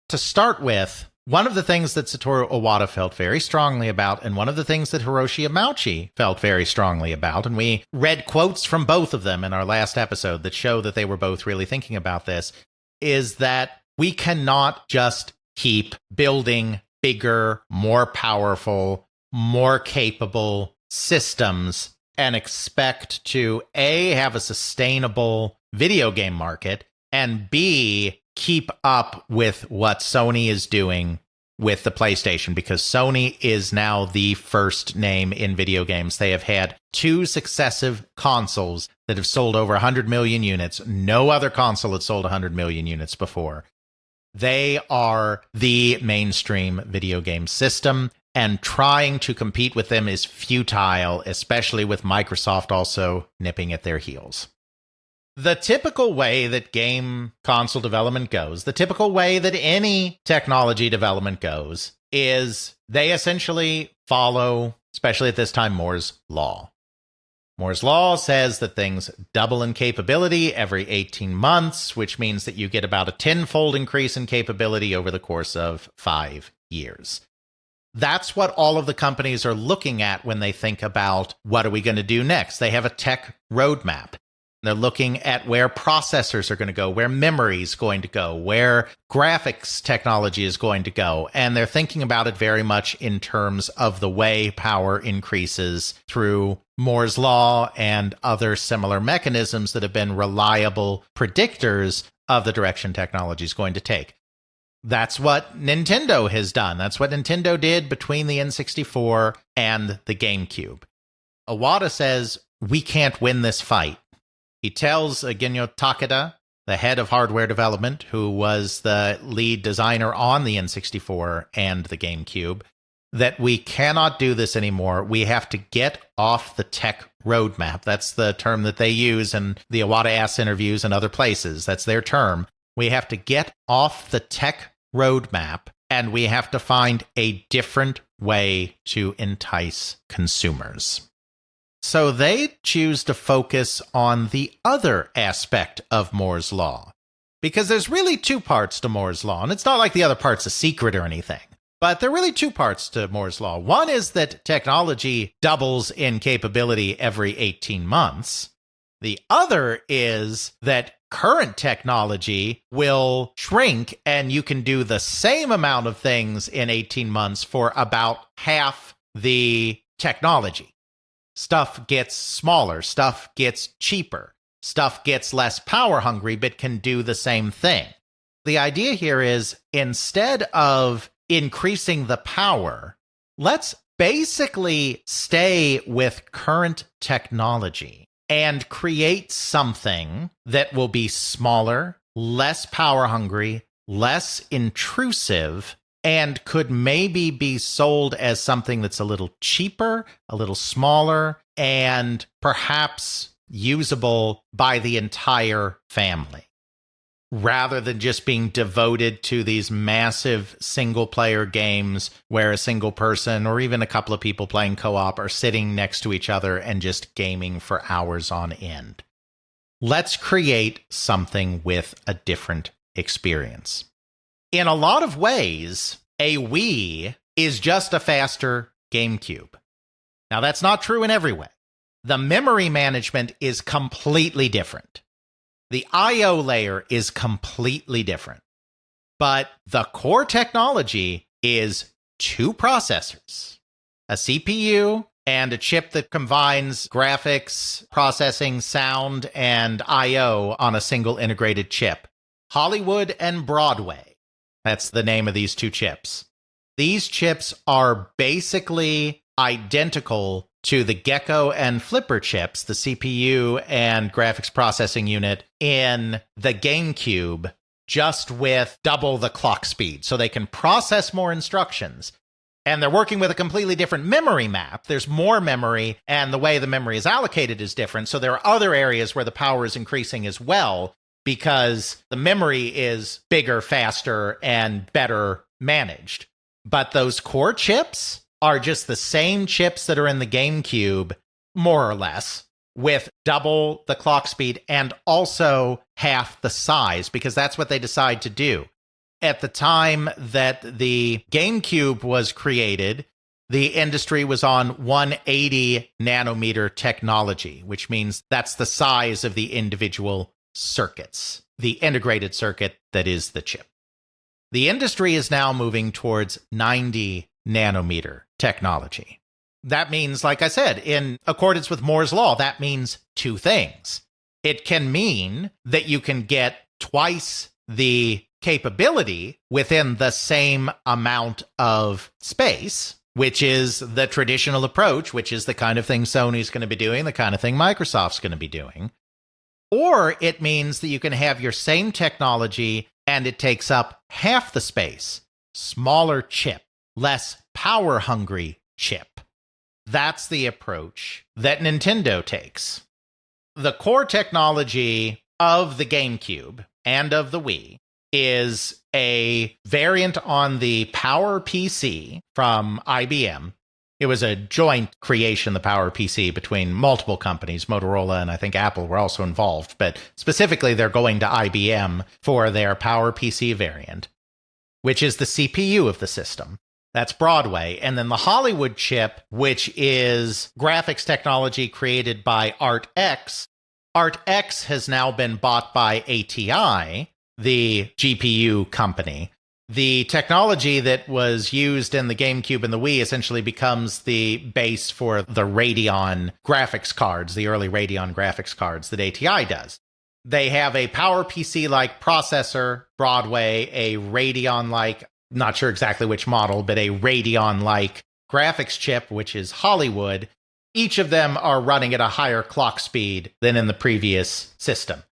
S3: To start with, one of the things that Satoru Iwata felt very strongly about, and one of the things that Hiroshi Yamauchi felt very strongly about, and we read quotes from both of them in our last episode that show that they were both really thinking about this, is that we cannot just keep building bigger, more powerful, more capable systems and expect to A, have a sustainable video game market, and B, keep up with what Sony is doing with the PlayStation, because Sony is now the first name in video games. They have had 2 successive consoles that have sold over 100 million units. No other console had sold 100 million units before. They are the mainstream video game system, and trying to compete with them is futile, especially with Microsoft also nipping at their heels. The typical way that game console development goes, the typical way that any technology development goes, is they essentially follow, especially at this time, Moore's Law. Moore's Law says that things double in capability every 18 months, which means that you get about a 10-fold increase in capability over the course of 5 years. That's what all of the companies are looking at when they think about what are we going to do next. They have a tech roadmap. They're looking at where processors are going to go, where memory is going to go, where graphics technology is going to go. And they're thinking about it very much in terms of the way power increases through Moore's Law and other similar mechanisms that have been reliable predictors of the direction technology is going to take. That's what Nintendo has done. That's what Nintendo did between the N64 and the GameCube. Iwata says, we can't win this fight. He tells Genyo Takeda, the head of hardware development, who was the lead designer on the N64 and the GameCube, that we cannot do this anymore. We have to get off the tech roadmap. That's the term that they use in the Iwata Ass interviews and other places. That's their term. We have to get off the tech roadmap, and we have to find a different way to entice consumers. So they choose to focus on the other aspect of Moore's Law, because there's really 2 parts to Moore's Law, and it's not like the other part's a secret or anything, but there are really 2 parts to Moore's Law. One is that technology doubles in capability every 18 months. The other is that current technology will shrink and you can do the same amount of things in 18 months for about half the technology. Stuff gets smaller, stuff gets cheaper, stuff gets less power hungry, but can do the same thing. The idea here is, instead of increasing the power, let's basically stay with current technology and create something that will be smaller, less power hungry, less intrusive, and could maybe be sold as something that's a little cheaper, a little smaller, and perhaps usable by the entire family, rather than just being devoted to these massive single-player games where a single person or even a couple of people playing co-op are sitting next to each other and just gaming for hours on end. Let's create something with a different experience. In a lot of ways, a Wii is just a faster GameCube. Now, that's not true in every way. The memory management is completely different. The I/O layer is completely different. But the core technology is two processors, a CPU and a chip that combines graphics, processing, sound, and I/O on a single integrated chip. Hollywood and Broadway. That's the name of these two chips. These chips are basically identical to the Gecko and Flipper chips, the CPU and graphics processing unit in the GameCube, just with double the clock speed. So they can process more instructions. And they're working with a completely different memory map. There's more memory, and the way the memory is allocated is different. So there are other areas where the power is increasing as well, because the memory is bigger, faster, and better managed. But those core chips are just the same chips that are in the GameCube, more or less, with double the clock speed and also half the size, because that's what they decide to do. At the time that the GameCube was created, the industry was on 180 nanometer technology, which means that's the size of the individual circuits, the integrated circuit that is the chip. The industry is now moving towards 90 nanometer technology. That means, like I said, in accordance with Moore's law, that means two things. It can mean that you can get twice the capability within the same amount of space, which is the traditional approach, which is the kind of thing Sony's going to be doing, the kind of thing Microsoft's going to be doing. Or it means that you can have your same technology and it takes up half the space. Smaller chip, less power-hungry chip. That's the approach that Nintendo takes. The core technology of the GameCube and of the Wii is a variant on the Power PC from IBM. It was a joint creation, the Power PC, between multiple companies. Motorola and I think Apple were also involved, but specifically they're going to IBM for their Power PC variant, which is the CPU of the system. That's Broadway. And then the Hollywood chip, which is graphics technology created by ArtX. ArtX has now been bought by ATI, the GPU company. The technology that was used in the GameCube and the Wii essentially becomes the base for the Radeon graphics cards, the early Radeon graphics cards that ATI does. They have a Power PC-like processor, Broadway, a Radeon-like, not sure exactly which model, but a Radeon-like graphics chip, which is Hollywood. Each of them are running at a higher clock speed than in the previous system.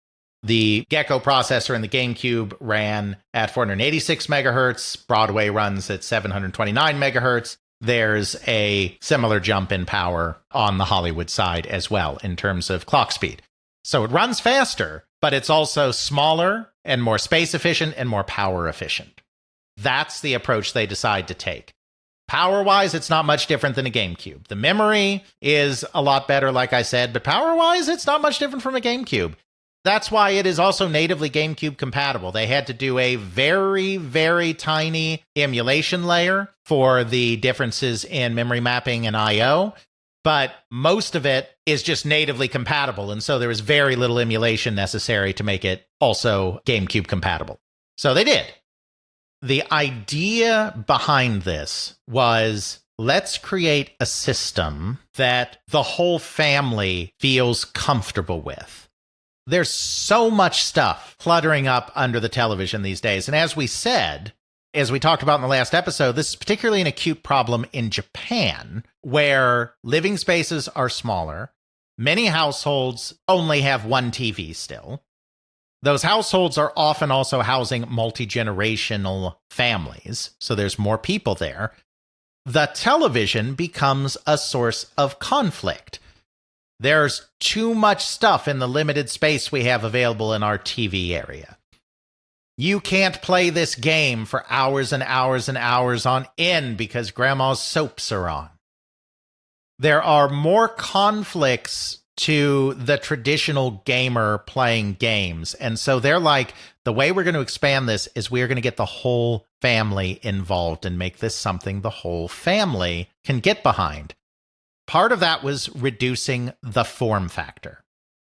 S3: The Gecko processor in the GameCube ran at 486 megahertz. Broadway runs at 729 megahertz. There's a similar jump in power on the Hollywood side as well in terms of clock speed. So it runs faster, but it's also smaller and more space efficient and more power efficient. That's the approach they decide to take. Power-wise, it's not much different than a GameCube. The memory is a lot better, like I said, but power-wise, it's not much different from a GameCube. That's why it is also natively GameCube compatible. They had to do a very, very tiny emulation layer for the differences in memory mapping and I/O, but most of it is just natively compatible, and so there was very little emulation necessary to make it also GameCube compatible. So they did. The idea behind this was, let's create a system that the whole family feels comfortable with. There's so much stuff cluttering up under the television these days. And as we said, as we talked about in the last episode, this is particularly an acute problem in Japan, where living spaces are smaller. Many households only have one TV still. Those households are often also housing multi-generational families, so there's more people there. The television becomes a source of conflict. There's too much stuff in the limited space we have available in our TV area. You can't play this game for hours and hours and hours on end because grandma's soaps are on. There are more conflicts to the traditional gamer playing games. And so they're like, the way we're going to expand this is we're going to get the whole family involved and make this something the whole family can get behind. Part of that was reducing the form factor,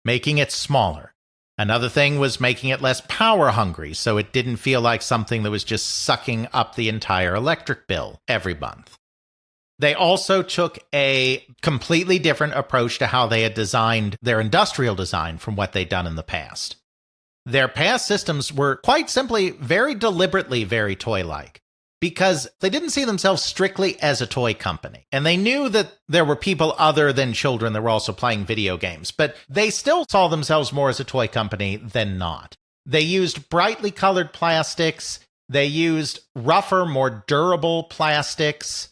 S3: making it smaller. Another thing was making it less power hungry, so it didn't feel like something that was just sucking up the entire electric bill every month. They also took a completely different approach to how they had designed their industrial design from what they'd done in the past. Their past systems were quite simply very deliberately very toy-like, because they didn't see themselves strictly as a toy company. And they knew that there were people other than children that were also playing video games, but they still saw themselves more as a toy company than not. They used brightly colored plastics. They used rougher, more durable plastics.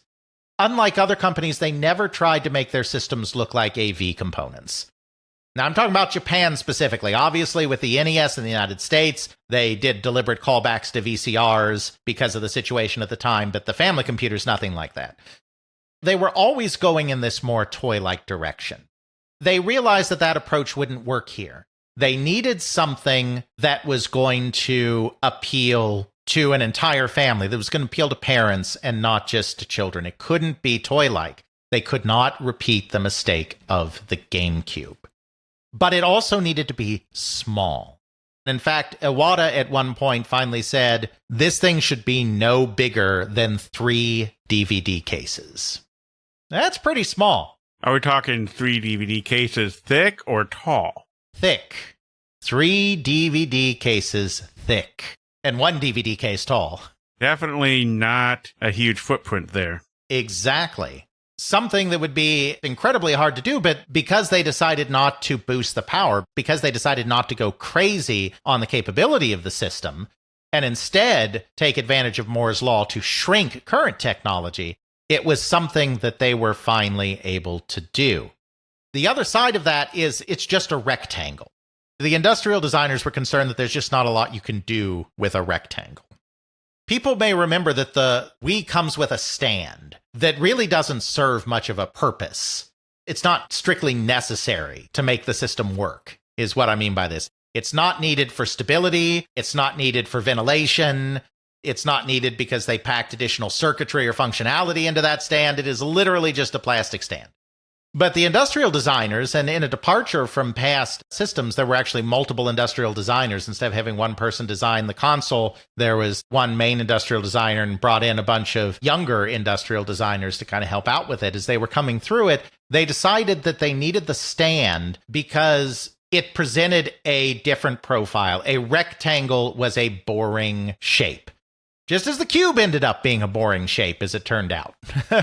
S3: Unlike other companies, they never tried to make their systems look like AV components. Now, I'm talking about Japan specifically. Obviously, with the NES in the United States, they did deliberate callbacks to VCRs because of the situation at the time, but the family computer's nothing like that. They were always going in this more toy-like direction. They realized that that approach wouldn't work here. They needed something that was going to appeal to an entire family, that was going to appeal to parents and not just to children. It couldn't be toy-like. They could not repeat the mistake of the GameCube. But it also needed to be small. In fact, Iwata at one point finally said, this thing should be no bigger than 3 DVD cases. That's pretty small.
S1: Are we talking 3 DVD cases thick or tall?
S3: Thick. 3 DVD cases thick. And 1 DVD case tall.
S1: Definitely not a huge footprint there.
S3: Exactly. Something that would be incredibly hard to do, but because they decided not to boost the power, because they decided not to go crazy on the capability of the system, and instead take advantage of Moore's law to shrink current technology, it was something that they were finally able to do. The other side of that is it's just a rectangle. The industrial designers were concerned that there's just not a lot you can do with a rectangle. People may remember that the Wii comes with a stand that really doesn't serve much of a purpose. It's not strictly necessary to make the system work, is what I mean by this. It's not needed for stability. It's not needed for ventilation. It's not needed because they packed additional circuitry or functionality into that stand. It is literally just a plastic stand. But the industrial designers, and in a departure from past systems, there were actually multiple industrial designers. Instead of having one person design the console, there was one main industrial designer and brought in a bunch of younger industrial designers to kind of help out with it. As they were coming through it, they decided that they needed the stand because it presented a different profile. A rectangle was a boring shape. Just as the cube ended up being a boring shape, as it turned out,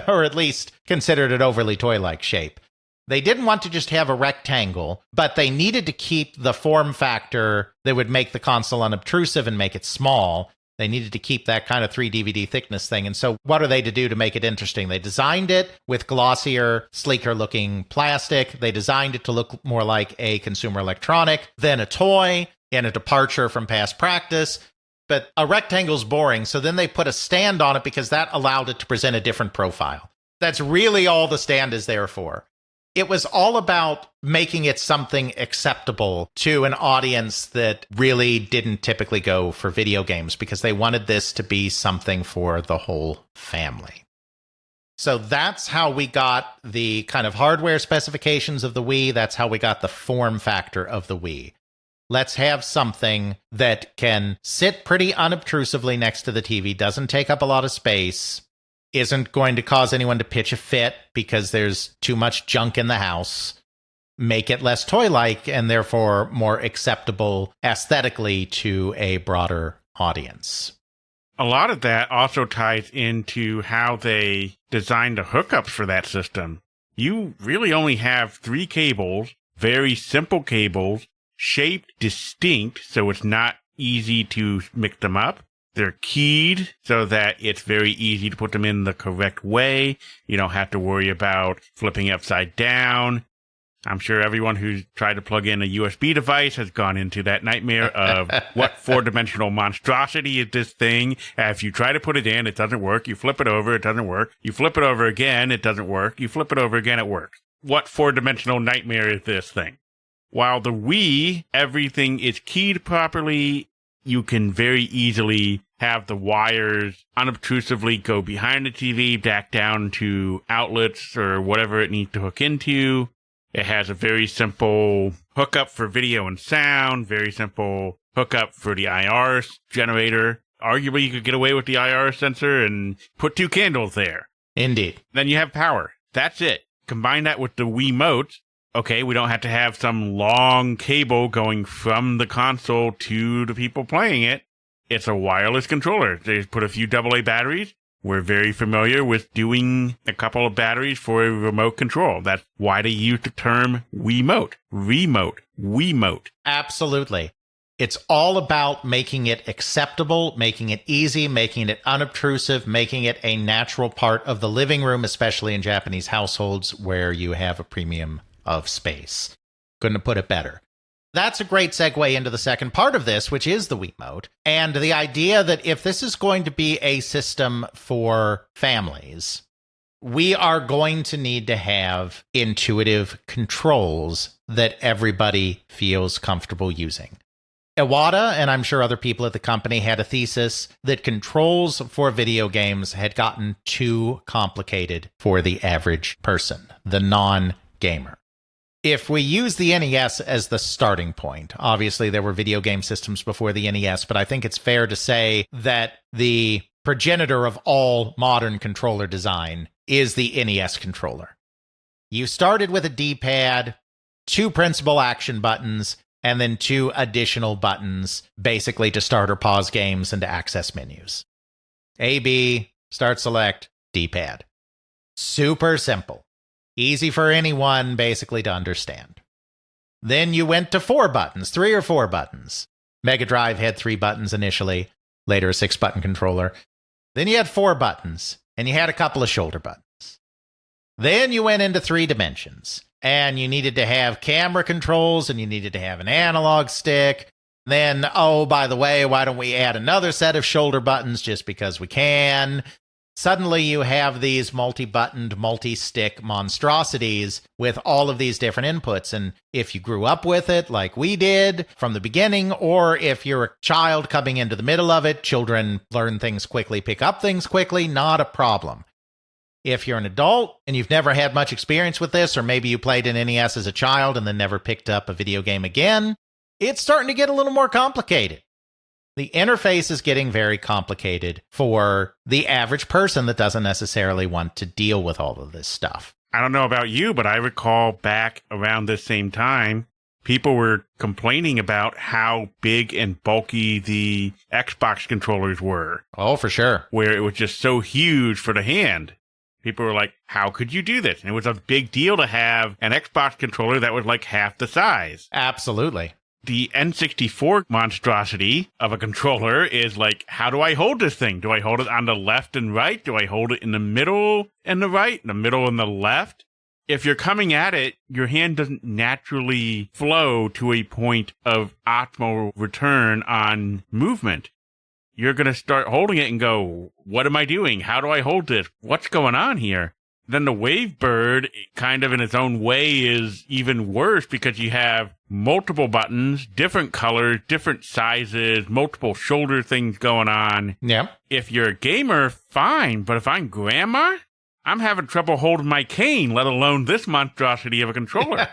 S3: or at least considered an overly toy-like shape. They didn't want to just have a rectangle, but they needed to keep the form factor that would make the console unobtrusive and make it small. They needed to keep that kind of 3 DVD thickness thing. And so what are they to do to make it interesting? They designed it with glossier, sleeker-looking plastic. They designed it to look more like a consumer electronic than a toy, in a departure from past practice. But a rectangle's boring, so then they put a stand on it because that allowed it to present a different profile. That's really all the stand is there for. It was all about making it something acceptable to an audience that really didn't typically go for video games because they wanted this to be something for the whole family. So that's how we got the kind of hardware specifications of the Wii. That's how we got the form factor of the Wii. Let's have something that can sit pretty unobtrusively next to the TV, doesn't take up a lot of space, isn't going to cause anyone to pitch a fit because there's too much junk in the house, make it less toy-like and therefore more acceptable aesthetically to a broader audience.
S1: A lot of that also ties into how they designed the hookups for that system. You really only have 3 cables, very simple cables, shaped distinct, so it's not easy to mix them up. They're keyed so that it's very easy to put them in the correct way. You don't have to worry about flipping upside down. I'm sure everyone who's tried to plug in a USB device has gone into that nightmare of what 4-dimensional monstrosity is this thing. If you try to put it in, it doesn't work. You flip it over, it doesn't work. You flip it over again, it doesn't work. You flip it over again, it works. What 4-dimensional nightmare is this thing? While the Wii, everything is keyed properly. you can very easily have the wires unobtrusively go behind the TV, back down to outlets or whatever it needs to hook into. It has a very simple hookup for video and sound, very simple hookup for the IR generator. Arguably, you could get away with the IR sensor and put 2 candles there.
S3: Indeed.
S1: Then you have power. That's it. Combine that with the Wii Remote. Okay, we don't have to have some long cable going from the console to the people playing it. It's a wireless controller. They put a few AA batteries. We're very familiar with doing a couple of batteries for a remote control. That's why they use the term Wiimote, Remote, Wiimote.
S3: Absolutely. It's all about making it acceptable, making it easy, making it unobtrusive, making it a natural part of the living room, especially in Japanese households where you have a premium of space. Couldn't have put it better. That's a great segue into the second part of this, which is the Wiimote, and the idea that if this is going to be a system for families, we are going to need to have intuitive controls that everybody feels comfortable using. Iwata, and I'm sure other people at the company, had a thesis that controls for video games had gotten too complicated for the average person, the non-gamer. If we use the NES as the starting point, obviously there were video game systems before the NES, but I think it's fair to say that the progenitor of all modern controller design is the NES controller. You started with a D-pad, 2 principal action buttons, and then 2 additional buttons, basically to start or pause games and to access menus. A, B, start, select, D-pad. Super simple. Easy for anyone, basically, to understand. Then you went to 4 buttons, 3 or 4 buttons. Mega Drive had 3 buttons initially, later a 6-button controller. Then you had 4 buttons, and you had a couple of shoulder buttons. Then you went into 3 dimensions, and you needed to have camera controls, and you needed to have an analog stick. Then, oh, by the way, why don't we add another set of shoulder buttons just because we can? Suddenly you have these multi-buttoned, multi-stick monstrosities with all of these different inputs. And if you grew up with it like we did from the beginning, or if you're a child coming into the middle of it, children learn things quickly, pick up things quickly, not a problem. If you're an adult and you've never had much experience with this, or maybe you played an NES as a child and then never picked up a video game again, it's starting to get a little more complicated. The interface is getting very complicated for the average person that doesn't necessarily want to deal with all of this stuff.
S1: I don't know about you, but I recall back around this same time, people were complaining about how big and bulky the Xbox controllers were.
S3: Oh, for sure.
S1: Where it was just so huge for the hand. People were like, how could you do this? And it was a big deal to have an Xbox controller that was like half the size.
S3: Absolutely.
S1: The N64 monstrosity of a controller is like, how do I hold this thing? Do I hold it on the left and right? Do I hold it in the middle and the right, the middle and the left? If you're coming at it, your hand doesn't naturally flow to a point of optimal return on movement. You're going to start holding it and go, what am I doing? How do I hold this? What's going on here? Then the Wavebird, kind of in its own way, is even worse because you have multiple buttons, different colors, different sizes, multiple shoulder things going on.
S3: Yeah.
S1: If you're a gamer, fine. But if I'm grandma, I'm having trouble holding my cane, let alone this monstrosity of a controller.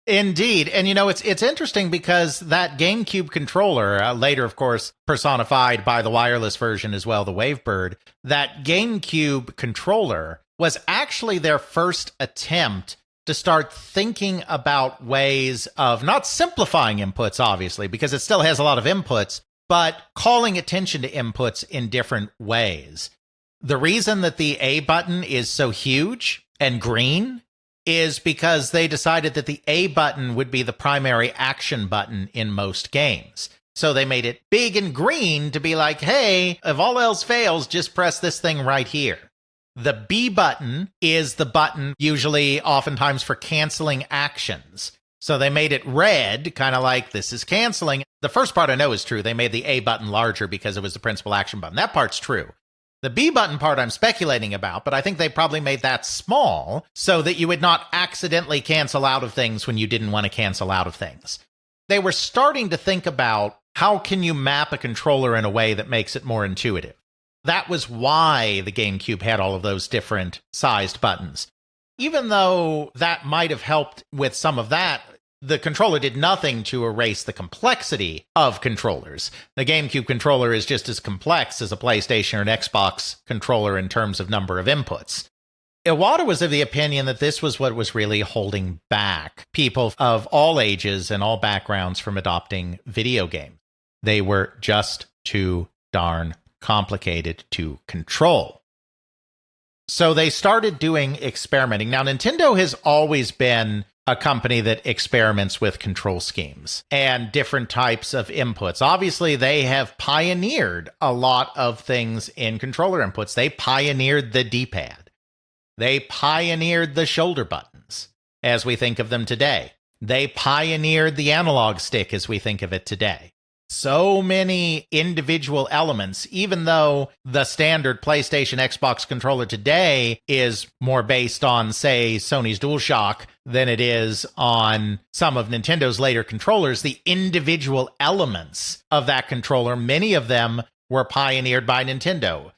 S3: Indeed. And, you know, it's interesting because that GameCube controller, later, of course, personified by the wireless version as well, the Wavebird, that GameCube controller was actually their first attempt to start thinking about ways of not simplifying inputs, obviously, because it still has a lot of inputs, but calling attention to inputs in different ways. The reason that the A button is so huge and green is because they decided that the A button would be the primary action button in most games. So they made it big and green to be like, hey, if all else fails, just press this thing right here. The B button is the button usually oftentimes for canceling actions. So they made it red, kind of like this is canceling. The first part I know is true. They made the A button larger because it was the principal action button. That part's true. The B button part I'm speculating about, but I think they probably made that small so that you would not accidentally cancel out of things when you didn't want to cancel out of things. They were starting to think about how can you map a controller in a way that makes it more intuitive? That was why the GameCube had all of those different sized buttons. Even though that might have helped with some of that, the controller did nothing to erase the complexity of controllers. The GameCube controller is just as complex as a PlayStation or an Xbox controller in terms of number of inputs. Iwata was of the opinion that this was what was really holding back people of all ages and all backgrounds from adopting video games. They were just too darn complicated to control. So they started doing experimenting. Now, Nintendo has always been a company that experiments with control schemes and different types of inputs. Obviously, they have pioneered a lot of things in controller inputs. They pioneered the D-pad. They pioneered the shoulder buttons as we think of them today. They pioneered the analog stick as we think of it today. So many individual elements, even though the standard PlayStation Xbox controller today is more based on, say, Sony's DualShock than it is on some of Nintendo's later controllers, the individual elements of that controller, many of them were pioneered by Nintendo.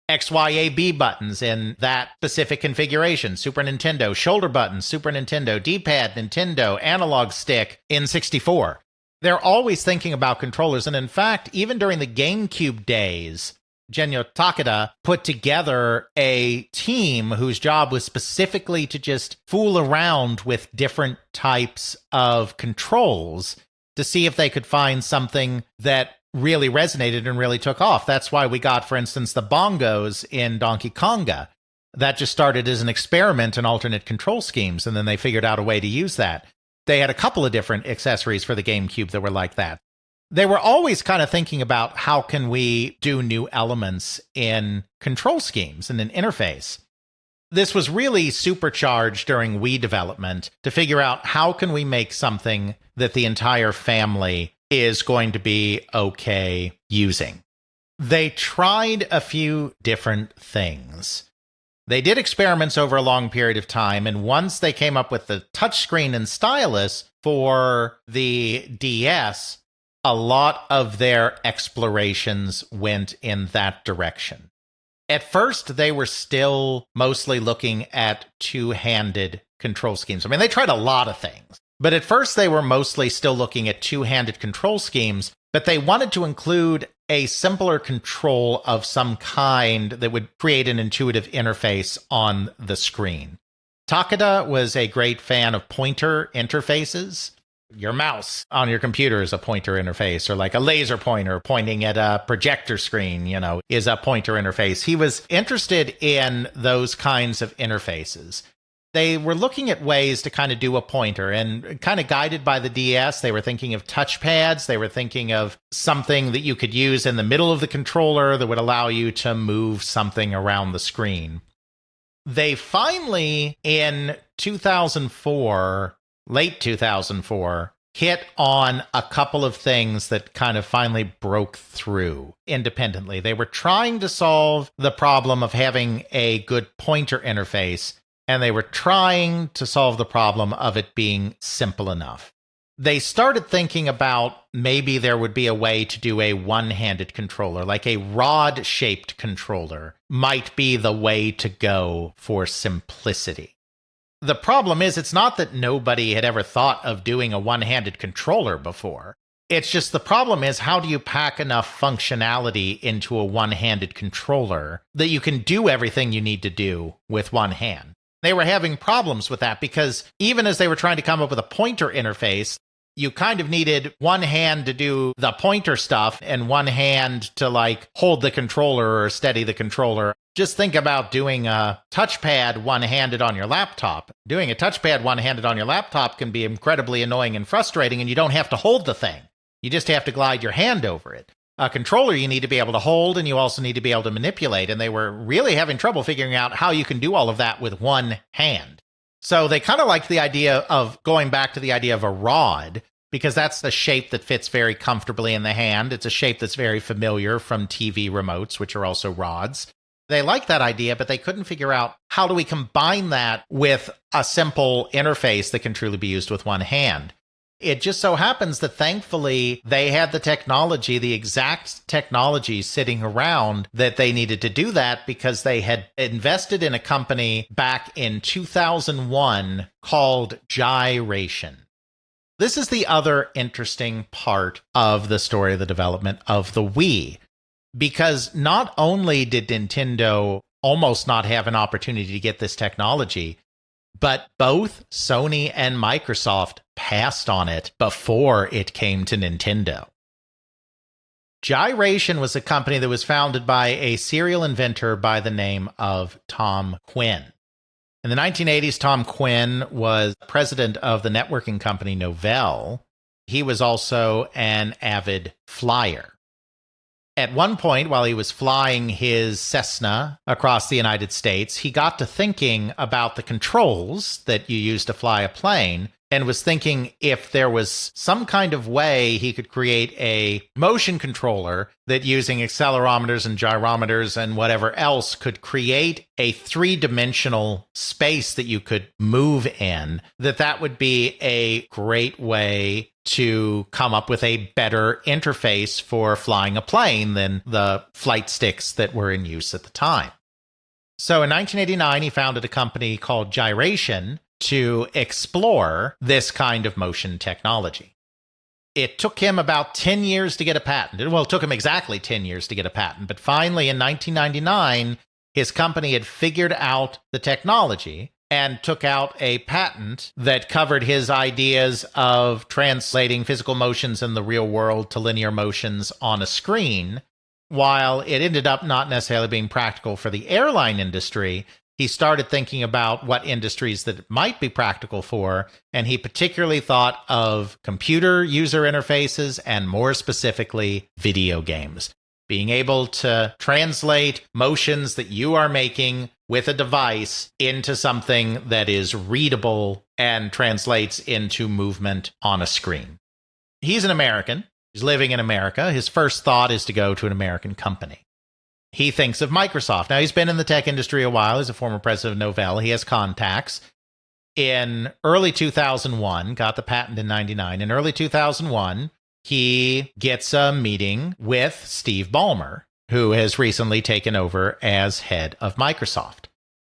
S3: XYAB buttons in that specific configuration, Super Nintendo, shoulder buttons, Super Nintendo, D-pad, Nintendo, analog stick in 64. They're always thinking about controllers, and in fact, even during the GameCube days, Genyo Takeda put together a team whose job was specifically to just fool around with different types of controls to see if they could find something that really resonated and really took off. That's why we got, for instance, the bongos in Donkey Konga. That just started as an experiment in alternate control schemes, and then they figured out a way to use that. They had a couple of different accessories for the GameCube that were like that. They were always kind of thinking about how can we do new elements in control schemes and an interface. This was really supercharged during Wii development to figure out how can we make something that the entire family is going to be okay using. They tried a few different things. They did experiments over a long period of time, and once they came up with the touchscreen and stylus for the DS, a lot of their explorations went in that direction. At first, they were still mostly looking at two-handed control schemes. I mean, they tried a lot of things, but at first they were mostly still looking at two-handed control schemes, but they wanted to include a simpler control of some kind that would create an intuitive interface on the screen. Takeda was a great fan of pointer interfaces. Your mouse on your computer is a pointer interface, or like a laser pointer pointing at a projector screen, is a pointer interface. He was interested in those kinds of interfaces. They were looking at ways to kind of do a pointer, and kind of guided by the DS, they were thinking of touchpads. They were thinking of something that you could use in the middle of the controller that would allow you to move something around the screen. They finally, in 2004, late 2004, hit on a couple of things that kind of finally broke through independently. They were trying to solve the problem of having a good pointer interface, and they were trying to solve the problem of it being simple enough. They started thinking about maybe there would be a way to do a one-handed controller, like a rod-shaped controller might be the way to go for simplicity. The problem is, it's not that nobody had ever thought of doing a one-handed controller before. It's just the problem is, how do you pack enough functionality into a one-handed controller that you can do everything you need to do with one hand? They were having problems with that because even as they were trying to come up with a pointer interface, you kind of needed one hand to do the pointer stuff and one hand to hold the controller or steady the controller. Just think about doing a touchpad one-handed on your laptop. Doing a touchpad one-handed on your laptop can be incredibly annoying and frustrating, and you don't have to hold the thing. You just have to glide your hand over it. A controller you need to be able to hold, and you also need to be able to manipulate, and they were really having trouble figuring out how you can do all of that with one hand. So they kind of liked the idea of going back to the idea of a rod, because that's the shape that fits very comfortably in the hand. It's a shape that's very familiar from TV remotes, which are also rods. They liked that idea, but they couldn't figure out how do we combine that with a simple interface that can truly be used with one hand. It just so happens that thankfully they had the technology, the exact technology sitting around that they needed to do that because they had invested in a company back in 2001 called Gyration. This is the other interesting part of the story of the development of the Wii, because not only did Nintendo almost not have an opportunity to get this technology, but both Sony and Microsoft passed on it before it came to Nintendo. Gyration was a company that was founded by a serial inventor by the name of Tom Quinn. In the 1980s, Tom Quinn was president of the networking company Novell. He was also an avid flyer. At one point, while he was flying his Cessna across the United States, he got to thinking about the controls that you use to fly a plane and was thinking if there was some kind of way he could create a motion controller that using accelerometers and gyrometers and whatever else could create a three-dimensional space that you could move in, that would be a great way to come up with a better interface for flying a plane than the flight sticks that were in use at the time. So in 1989, he founded a company called Gyration to explore this kind of motion technology. It took him about 10 years to get a patent. Well, it took him exactly 10 years to get a patent, but finally in 1999, his company had figured out the technology and took out a patent that covered his ideas of translating physical motions in the real world to linear motions on a screen. While it ended up not necessarily being practical for the airline industry, he started thinking about what industries that it might be practical for, and he particularly thought of computer user interfaces and more specifically video games. Being able to translate motions that you are making with a device into something that is readable and translates into movement on a screen. He's an American. He's living in America. His first thought is to go to an American company. He thinks of Microsoft. Now, he's been in the tech industry a while. He's a former president of Novell. He has contacts. In early 2001, got the patent in 99. In early 2001, he gets a meeting with Steve Ballmer, who has recently taken over as head of Microsoft.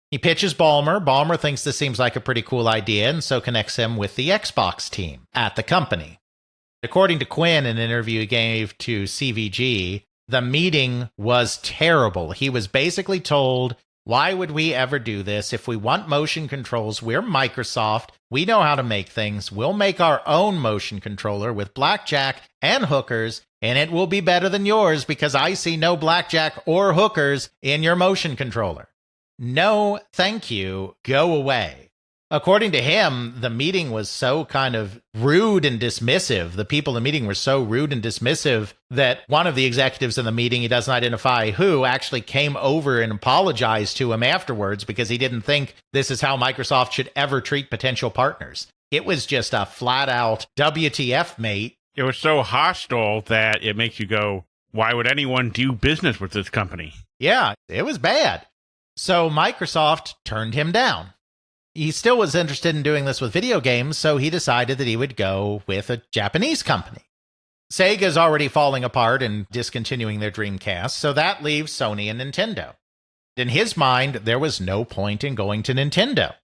S3: He pitches Ballmer. Ballmer thinks this seems like a pretty cool idea, and so connects him with the Xbox team at the company. According to Quinn, in an interview he gave to CVG, the meeting was terrible. He was basically told, why would we ever do this? If we want motion controls, we're Microsoft. We know how to make things. We'll make our own motion controller with blackjack and hookers, and it will be better than yours because I see no blackjack or hookers in your motion controller. No, thank you. Go away. According to him, the meeting was so kind of rude and dismissive. The people in the meeting were so rude and dismissive that one of the executives in the meeting, he doesn't identify who, actually came over and apologized to him afterwards because he didn't think this is how Microsoft should ever treat potential partners. It was just a flat-out WTF, mate.
S1: It was so hostile that it makes you go, why would anyone do business with this company?
S3: Yeah, it was bad. So Microsoft turned him down. He still was interested in doing this with video games, so he decided that he would go with a Japanese company. Sega's already falling apart and discontinuing their Dreamcast, so that leaves Sony and Nintendo. In his mind, there was no point in going to Nintendo.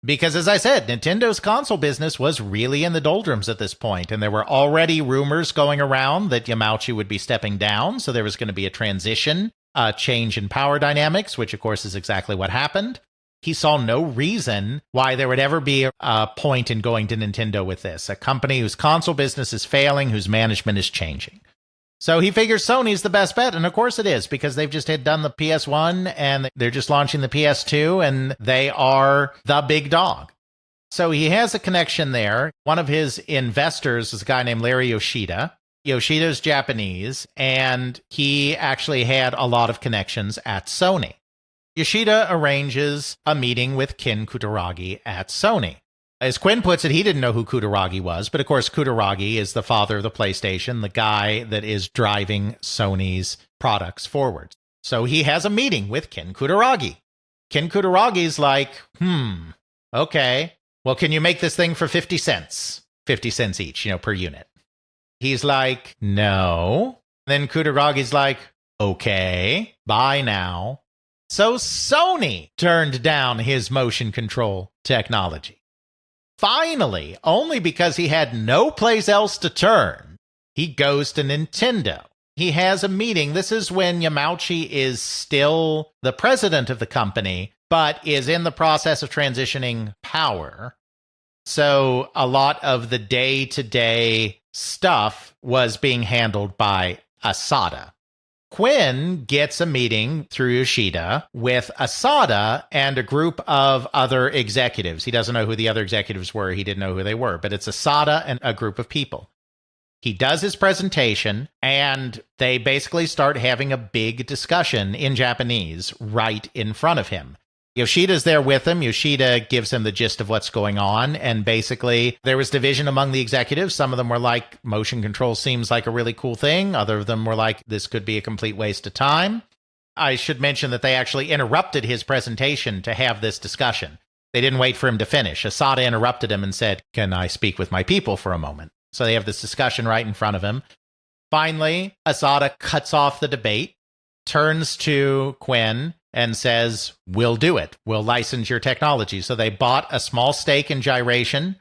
S3: Because, as I said, Nintendo's console business was really in the doldrums at this point, and there were already rumors going around that Yamauchi would be stepping down, so there was going to be a transition, a change in power dynamics, which, of course, is exactly what happened. He saw no reason why there would ever be a point in going to Nintendo with this, a company whose console business is failing, whose management is changing. So he figures Sony's the best bet, and of course it is, because they've just had done the PS1, and they're just launching the PS2, and they are the big dog. So he has a connection there. One of his investors is a guy named Larry Yoshida. Yoshida's Japanese, and he actually had a lot of connections at Sony. Yoshida arranges a meeting with Ken Kutaragi at Sony. As Quinn puts it, he didn't know who Kutaragi was, but of course Kutaragi is the father of the PlayStation, the guy that is driving Sony's products forward. So he has a meeting with Ken Kutaragi. Ken Kutaragi's like, okay, well, can you make this thing for 50 cents? 50 cents each, per unit. He's like, no. Then Kutaragi's like, okay, bye now. So Sony turned down his motion control technology. Finally, only because he had no place else to turn, he goes to Nintendo. He has a meeting. This is when Yamauchi is still the president of the company, but is in the process of transitioning power. So a lot of the day-to-day stuff was being handled by Asada. Quinn gets a meeting through Yoshida with Asada and a group of other executives. He doesn't know who the other executives were. He didn't know who they were, but it's Asada and a group of people. He does his presentation, and they basically start having a big discussion in Japanese right in front of him. Yoshida's there with him. Yoshida gives him the gist of what's going on, and basically there was division among the executives. Some of them were like, motion control seems like a really cool thing. Other of them were like, this could be a complete waste of time. I should mention that they actually interrupted his presentation to have this discussion. They didn't wait for him to finish. Asada interrupted him and said, can I speak with my people for a moment? So they have this discussion right in front of him. Finally, Asada cuts off the debate, turns to Quinn, and says, we'll do it. We'll license your technology. So they bought a small stake in Gyration.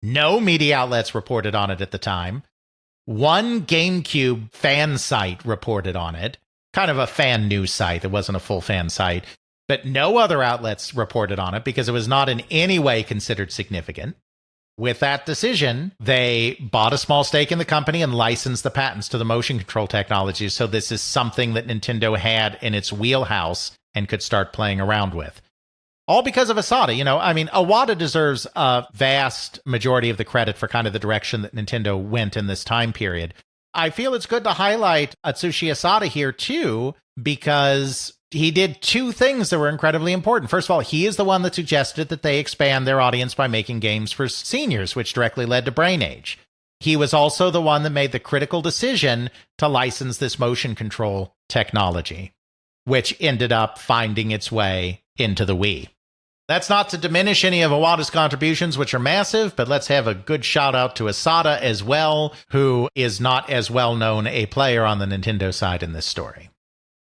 S3: No media outlets reported on it at the time. One GameCube fan site reported on it. Kind of a fan news site. It wasn't a full fan site. But no other outlets reported on it because it was not in any way considered significant. With that decision, they bought a small stake in the company and licensed the patents to the motion control technology. So this is something that Nintendo had in its wheelhouse and could start playing around with. All because of Asada. Iwata deserves a vast majority of the credit for kind of the direction that Nintendo went in this time period. I feel it's good to highlight Atsushi Asada here too, because he did two things that were incredibly important. First of all, he is the one that suggested that they expand their audience by making games for seniors, which directly led to Brain Age. He was also the one that made the critical decision to license this motion control technology, which ended up finding its way into the Wii. That's not to diminish any of Iwata's contributions, which are massive, but let's have a good shout out to Asada as well, who is not as well known a player on the Nintendo side in this story.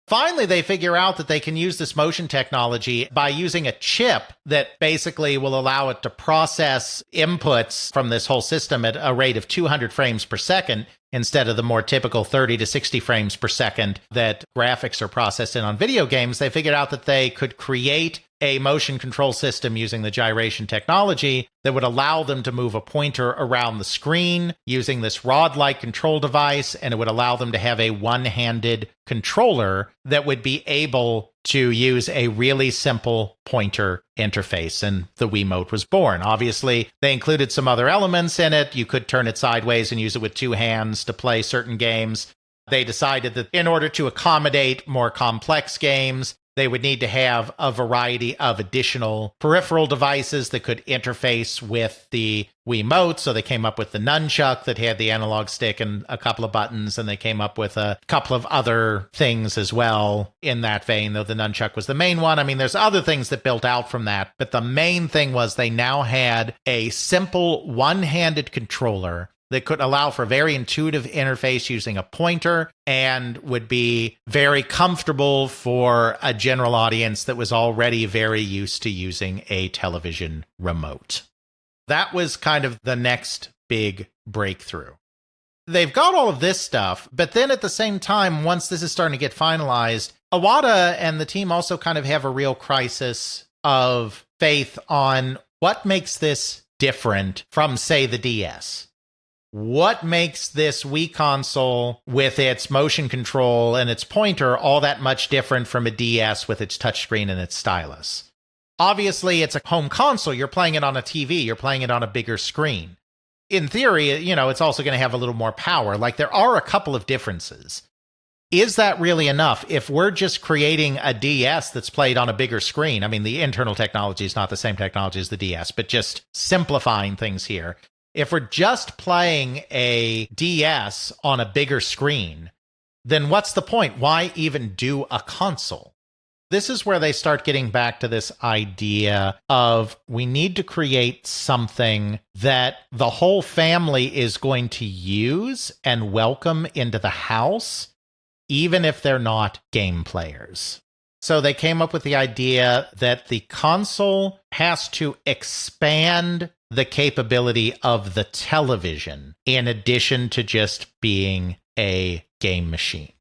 S3: Finally, they figure out that they can use this motion technology by using a chip that basically will allow it to process inputs from this whole system at a rate of 200 frames per second instead of the more typical 30 to 60 frames per second that graphics are processed in on video games. They figured out that they could create a motion control system using the gyration technology that would allow them to move a pointer around the screen using this rod-like control device, and it would allow them to have a one-handed controller that would be able to use a really simple pointer interface, and the Wiimote was born. Obviously, they included some other elements in it. You could turn it sideways and use it with two hands to play certain games. They decided that in order to accommodate more complex games, they would need to have a variety of additional peripheral devices that could interface with the Wiimote. So they came up with the nunchuck that had the analog stick and a couple of buttons, and they came up with a couple of other things as well in that vein, though the nunchuck was the main one. There's other things that built out from that, but the main thing was they now had a simple one-handed controller that could allow for a very intuitive interface using a pointer and would be very comfortable for a general audience that was already very used to using a television remote. That was kind of the next big breakthrough. They've got all of this stuff, but then at the same time, once this is starting to get finalized, Iwata and the team also kind of have a real crisis of faith on what makes this different from, say, the DS. What makes this Wii console with its motion control and its pointer all that much different from a DS with its touchscreen and its stylus? Obviously, it's a home console. You're playing it on a TV. You're playing it on a bigger screen. In theory, it's also going to have a little more power. Like, there are a couple of differences. Is that really enough? If we're just creating a DS that's played on a bigger screen, the internal technology is not the same technology as the DS, but just simplifying things here. If we're just playing a DS on a bigger screen, then what's the point? Why even do a console? This is where they start getting back to this idea of we need to create something that the whole family is going to use and welcome into the house, even if they're not game players. So they came up with the idea that the console has to expand the capability of the television in addition to just being a game machine.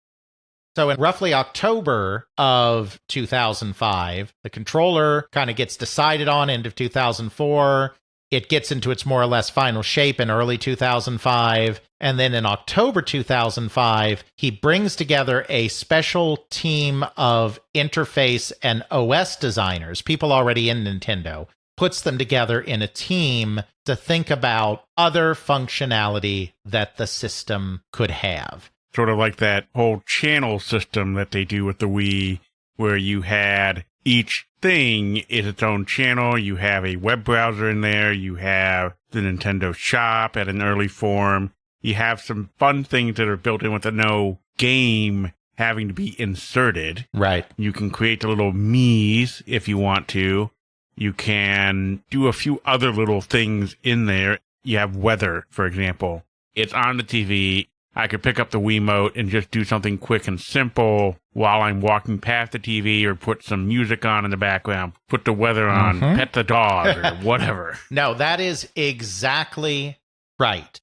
S3: So in roughly October of 2005, the controller kind of gets decided on, end of 2004. It gets into its more or less final shape in early 2005. And then in October 2005, he brings together a special team of interface and OS designers, people already in Nintendo, puts them together in a team to think about other functionality that the system could have.
S1: Sort of like that whole channel system that they do with the Wii, where you had each thing is its own channel. You have a web browser in there. You have the Nintendo shop at an early form. You have some fun things that are built in with no game having to be inserted.
S3: Right.
S1: You can create the little Miis if you want to. You can do a few other little things in there. You have weather, for example. It's on the TV. I could pick up the Wii Remote and just do something quick and simple while I'm walking past the TV, or put some music on in the background, put the weather on, pet the dog, or whatever.
S3: No, that is exactly right.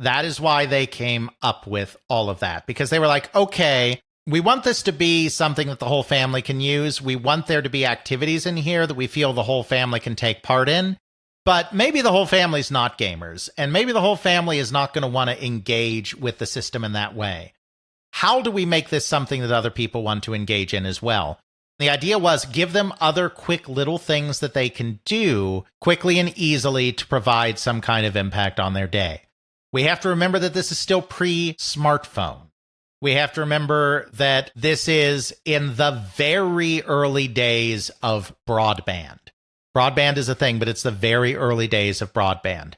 S3: That is why they came up with all of that, because they were like, okay, we want this to be something that the whole family can use. We want there to be activities in here that we feel the whole family can take part in. But maybe the whole family's not gamers, and maybe the whole family is not going to want to engage with the system in that way. How do we make this something that other people want to engage in as well? The idea was give them other quick little things that they can do quickly and easily to provide some kind of impact on their day. We have to remember that this is still pre-smartphone. We have to remember that this is in the very early days of broadband. Broadband is a thing, but it's the very early days of broadband.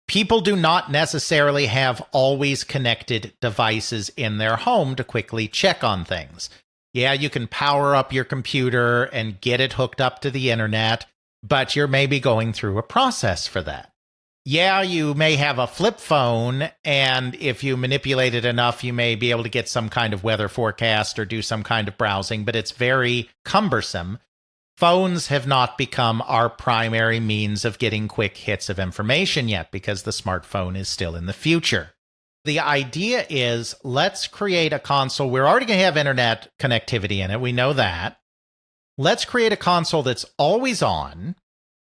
S3: People do not necessarily have always connected devices in their home to quickly check on things. Yeah, you can power up your computer and get it hooked up to the internet, but you're maybe going through a process for that. Yeah, you may have a flip phone, and if you manipulate it enough, you may be able to get some kind of weather forecast or do some kind of browsing, but it's very cumbersome. Phones have not become our primary means of getting quick hits of information yet, because the smartphone is still in the future. The idea is, let's create a console. We're already going to have internet connectivity in it. We know that. Let's create a console that's always on.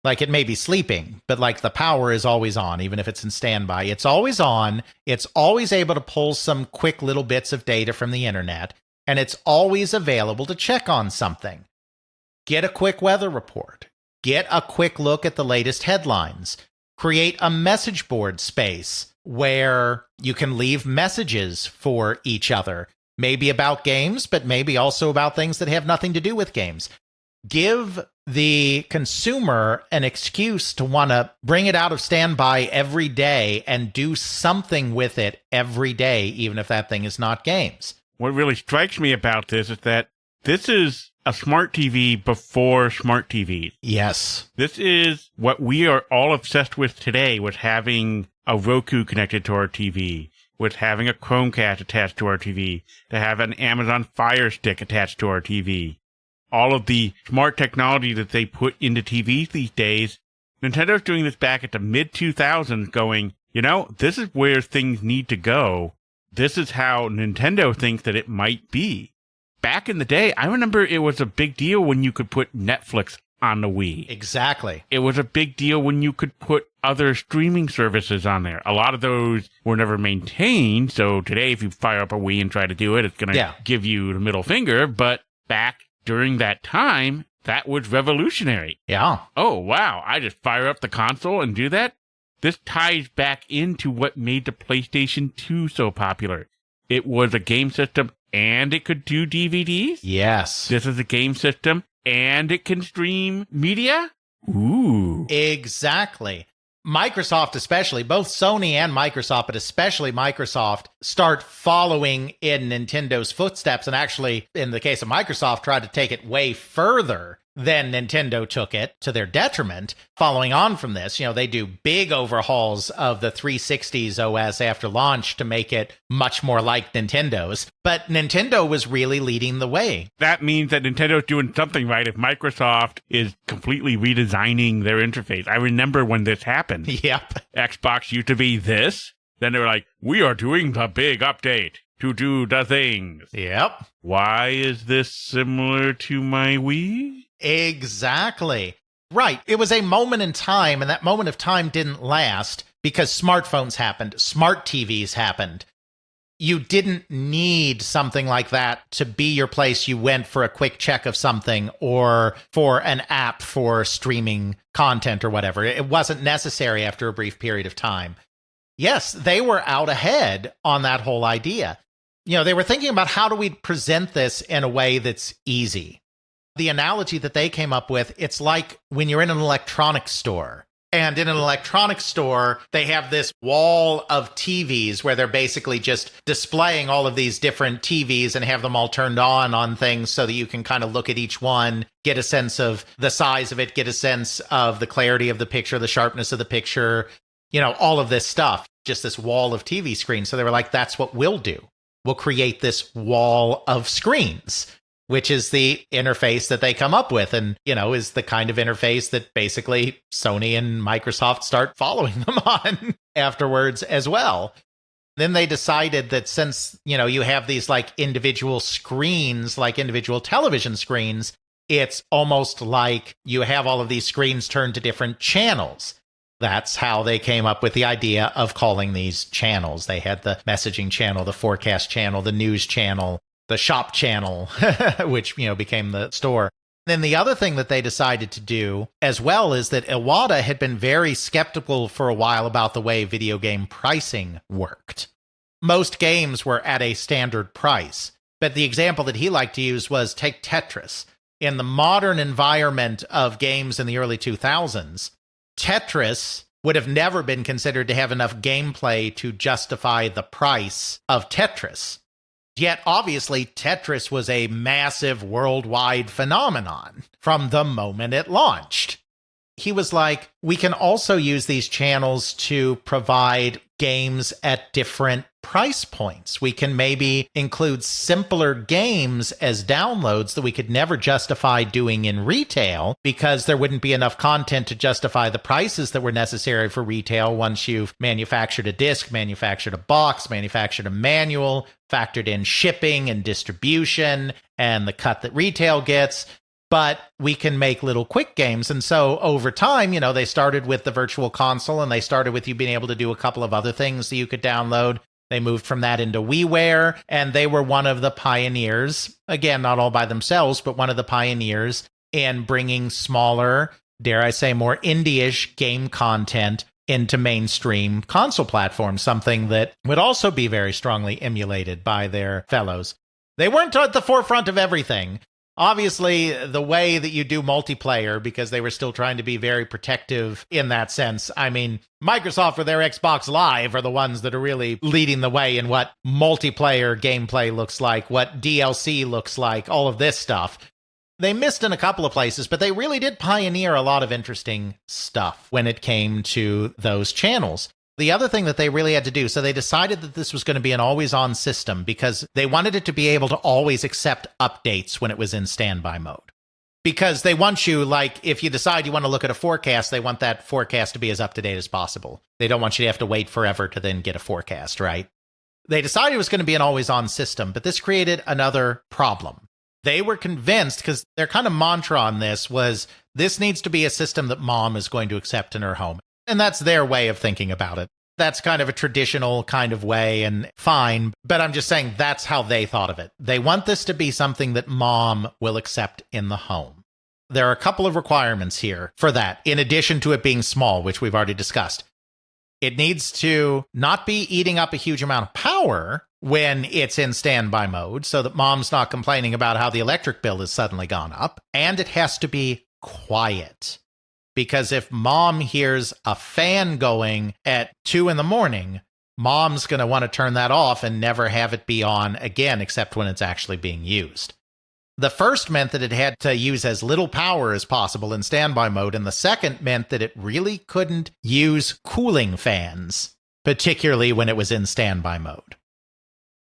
S3: Like, it may be sleeping, but like the power is always on, even if it's in standby. It's always on. It's always able to pull some quick little bits of data from the internet, and it's always available to check on something. Get a quick weather report. Get a quick look at the latest headlines. Create a message board space where you can leave messages for each other. Maybe about games, but maybe also about things that have nothing to do with games. Give the consumer an excuse to want to bring it out of standby every day and do something with it every day, even if that thing is not games.
S1: What really strikes me about this is that this is a smart TV before smart TVs.
S3: Yes.
S1: This is what we are all obsessed with today, with having a Roku connected to our TV, with having a Chromecast attached to our TV, to have an Amazon Fire Stick attached to our TV. All of the smart technology that they put into TVs these days, Nintendo's doing this back at the mid-2000s, going, you know, this is where things need to go. This is how Nintendo thinks that it might be. Back in the day, I remember it was a big deal when you could put Netflix on the Wii.
S3: Exactly.
S1: It was a big deal when you could put other streaming services on there. A lot of those were never maintained, so today if you fire up a Wii and try to do it, it's going to give you the middle finger, but back during that time, that was revolutionary.
S3: Yeah.
S1: Oh, wow, I just fire up the console and do that? This ties back into what made the PlayStation 2 so popular. It was a game system and it could do DVDs?
S3: Yes.
S1: This is a game system and it can stream media? Ooh.
S3: Exactly. Microsoft especially, both Sony and Microsoft, but especially Microsoft, start following in Nintendo's footsteps, and actually, in the case of Microsoft, tried to take it way further than Nintendo took it, to their detriment. Following on from this, they do big overhauls of the 360's OS after launch to make it much more like Nintendo's. But Nintendo was really leading the way.
S1: That means that Nintendo's doing something right if Microsoft is completely redesigning their interface. I remember when this happened.
S3: Yep.
S1: Xbox used to be this. Then they were like, we are doing the big update to do the things.
S3: Yep.
S1: Why is this similar to my Wii?
S3: Exactly. Right. It was a moment in time, and that moment of time didn't last because smartphones happened, smart TVs happened. You didn't need something like that to be your place you went for a quick check of something or for an app for streaming content or whatever. It wasn't necessary after a brief period of time. Yes, they were out ahead on that whole idea. They were thinking about how do we present this in a way that's easy. The analogy that they came up with, it's like when you're in an electronics store. And in an electronics store, they have this wall of TVs where they're basically just displaying all of these different TVs and have them all turned on things so that you can kind of look at each one, get a sense of the size of it, get a sense of the clarity of the picture, the sharpness of the picture, all of this stuff. Just this wall of TV screens. So they were like, that's what we'll do. We'll create this wall of screens, which is the interface that they come up with and, is the kind of interface that basically Sony and Microsoft start following them on afterwards as well. Then they decided that since, you have these like individual screens, like individual television screens, it's almost like you have all of these screens turned to different channels. That's how they came up with the idea of calling these channels. They had the messaging channel, the forecast channel, the news channel, the shop channel, which, became the store. Then the other thing that they decided to do as well is that Iwata had been very skeptical for a while about the way video game pricing worked. Most games were at a standard price, but the example that he liked to use was take Tetris. In the modern environment of games in the early 2000s, Tetris would have never been considered to have enough gameplay to justify the price of Tetris. Yet, obviously, Tetris was a massive worldwide phenomenon from the moment it launched. He was like, we can also use these channels to provide games at different price points. We can maybe include simpler games as downloads that we could never justify doing in retail because there wouldn't be enough content to justify the prices that were necessary for retail once you've manufactured a disc, manufactured a box, manufactured a manual, factored in shipping and distribution and the cut that retail gets. But we can make little quick games. And so over time, they started with the virtual console and they started with you being able to do a couple of other things that you could download. They moved from that into WiiWare, and they were one of the pioneers, again, not all by themselves, but one of the pioneers in bringing smaller, dare I say, more indie-ish game content into mainstream console platforms, something that would also be very strongly emulated by their fellows. They weren't at the forefront of everything. Obviously, the way that you do multiplayer, because they were still trying to be very protective in that sense. I mean, Microsoft with their Xbox Live are the ones that are really leading the way in what multiplayer gameplay looks like, what DLC looks like, all of this stuff. They missed in a couple of places, but they really did pioneer a lot of interesting stuff when it came to those channels. The other thing that they really had to do, so they decided that this was going to be an always-on system because they wanted it to be able to always accept updates when it was in standby mode. Because they want you, like, if you decide you want to look at a forecast, they want that forecast to be as up-to-date as possible. They don't want you to have to wait forever to then get a forecast, right? They decided it was going to be an always-on system, but this created another problem. They were convinced, because their kind of mantra on this was, this needs to be a system that mom is going to accept in her home. And that's their way of thinking about it. That's kind of a traditional kind of way and fine, but I'm just saying that's how they thought of it. They want this to be something that mom will accept in the home. There are a couple of requirements here for that, in addition to it being small, which we've already discussed. It needs to not be eating up a huge amount of power when it's in standby mode, so that mom's not complaining about how the electric bill has suddenly gone up, and it has to be quiet. Because if mom hears a fan going at 2 a.m, mom's going to want to turn that off and never have it be on again, except when it's actually being used. The first meant that it had to use as little power as possible in standby mode, and the second meant that it really couldn't use cooling fans, particularly when it was in standby mode.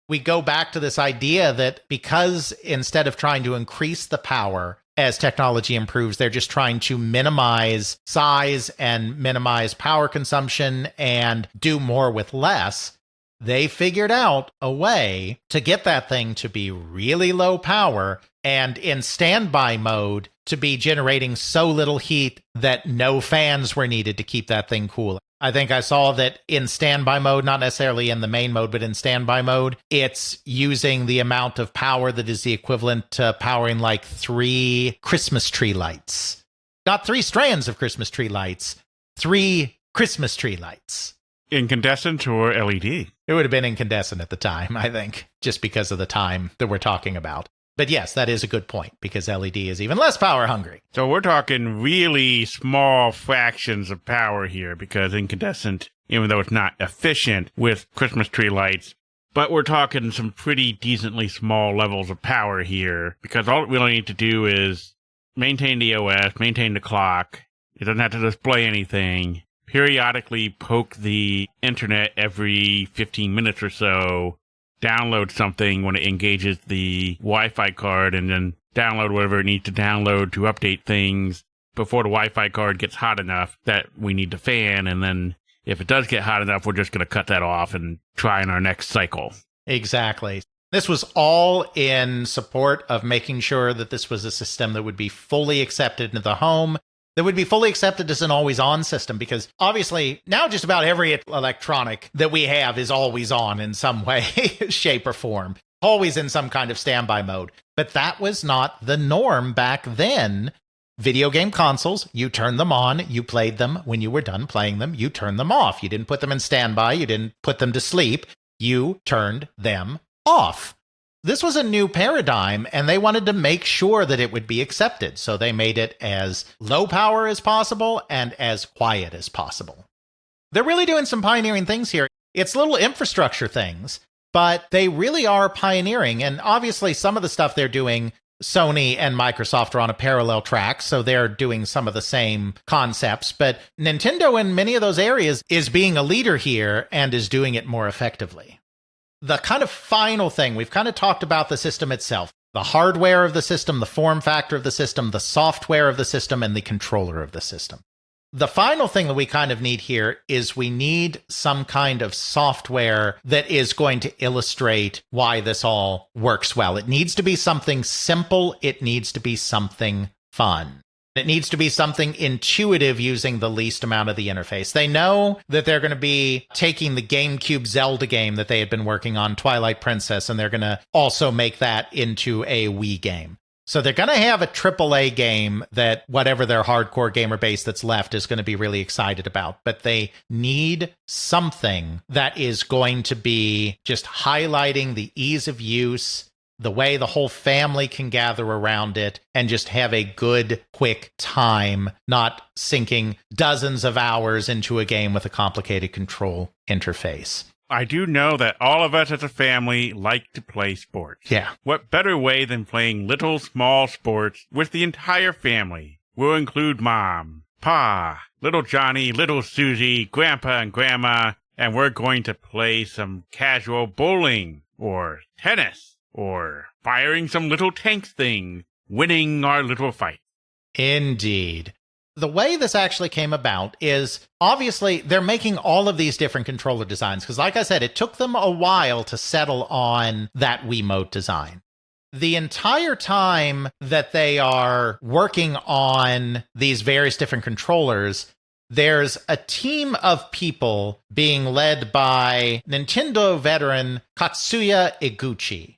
S3: We go back to this idea that because instead of trying to increase the power as technology improves, they're just trying to minimize size and minimize power consumption and do more with less. They figured out a way to get that thing to be really low power and in standby mode to be generating so little heat that no fans were needed to keep that thing cool. I think I saw that in standby mode, not necessarily in the main mode, but in standby mode, it's using the amount of power that is the equivalent to powering like 3 Christmas tree lights. Not 3 strands of Christmas tree lights, 3 Christmas tree lights.
S1: Incandescent or LED?
S3: It would have been incandescent at the time, I think, just because of the time that we're talking about. But yes, that is a good point, because LED is even less power hungry.
S1: So we're talking really small fractions of power here, because incandescent, even though it's not efficient with Christmas tree lights, but we're talking some pretty decently small levels of power here, because all we really need to do is maintain the OS, maintain the clock. It doesn't have to display anything. Periodically poke the internet every 15 minutes or so, download something when it engages the Wi-Fi card, and then download whatever it needs to download to update things before the Wi-Fi card gets hot enough that we need the fan. And then if it does get hot enough, we're just going to cut that off and try in our next cycle.
S3: Exactly. This was all in support of making sure that this was a system that would be fully accepted into the home, that would be fully accepted as an always-on system, because obviously now just about every electronic that we have is always on in some way, shape, or form, always in some kind of standby mode. But that was not the norm back then. Video game consoles, you turned them on, you played them. When you were done playing them, you turned them off. You didn't put them in standby, you didn't put them to sleep, you turned them off. This was a new paradigm, and they wanted to make sure that it would be accepted, so they made it as low power as possible and as quiet as possible. They're really doing some pioneering things here. It's little infrastructure things, but they really are pioneering, and obviously some of the stuff they're doing, Sony and Microsoft are on a parallel track, so they're doing some of the same concepts, but Nintendo in many of those areas is being a leader here and is doing it more effectively. The kind of final thing, we've kind of talked about the system itself, the hardware of the system, the form factor of the system, the software of the system, and the controller of the system. The final thing that we kind of need here is we need some kind of software that is going to illustrate why this all works well. It needs to be something simple. It needs to be something fun. It needs to be something intuitive using the least amount of the interface. They know that they're going to be taking the GameCube Zelda game that they had been working on, Twilight Princess, and they're going to also make that into a Wii game. So they're going to have a AAA game that whatever their hardcore gamer base that's left is going to be really excited about. But they need something that is going to be just highlighting the ease of use, the way the whole family can gather around it and just have a good, quick time, not sinking dozens of hours into a game with a complicated control interface.
S1: I do know that all of us as a family like to play sports.
S3: Yeah.
S1: What better way than playing little small sports with the entire family? We'll include Mom, Pa, little Johnny, little Susie, Grandpa and Grandma, and we're going to play some casual bowling or tennis, or firing some little tanks thing, winning our little fight.
S3: Indeed. The way this actually came about is, obviously, they're making all of these different controller designs, because like I said, it took them a while to settle on that Wiimote design. The entire time that they are working on these various different controllers, there's a team of people being led by Nintendo veteran Katsuya Eguchi,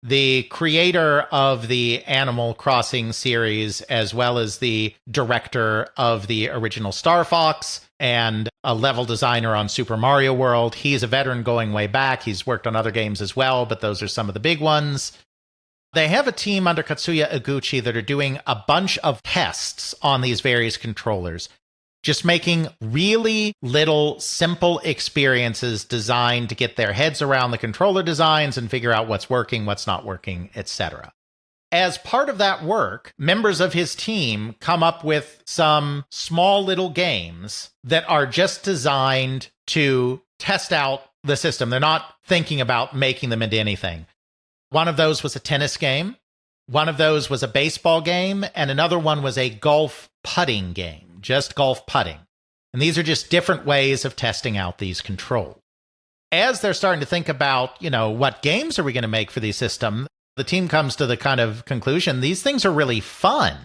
S3: the creator of the Animal Crossing series, as well as the director of the original Star Fox and a level designer on Super Mario World. He's a veteran going way back. He's worked on other games as well, but those are some of the big ones. They have a team under Katsuya Iguchi that are doing a bunch of tests on these various controllers, just making really little simple experiences designed to get their heads around the controller designs and figure out what's working, what's not working, etc. As part of that work, members of his team come up with some small little games that are just designed to test out the system. They're not thinking about making them into anything. One of those was a tennis game. One of those was a baseball game. And another one was a golf putting game, just golf putting. And these are just different ways of testing out these controls. As they're starting to think about, what games are we going to make for the system, the team comes to the kind of conclusion, these things are really fun.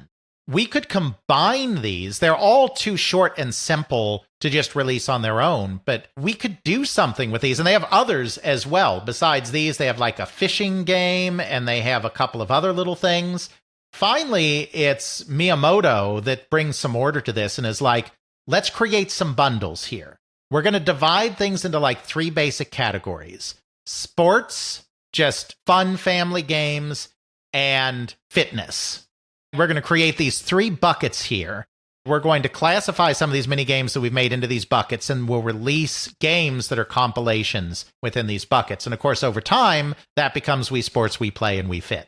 S3: We could combine these. They're all too short and simple to just release on their own, but we could do something with these. And they have others as well. Besides these, they have like a fishing game, and they have a couple of other little things. Finally, it's Miyamoto that brings some order to this and is like, let's create some bundles here. We're going to divide things into like 3 basic categories. Sports, just fun family games, and fitness. We're going to create these 3 buckets here. We're going to classify some of these mini games that we've made into these buckets, and we'll release games that are compilations within these buckets. And of course, over time, that becomes Wii Sports, Wii Play, and Wii Fit.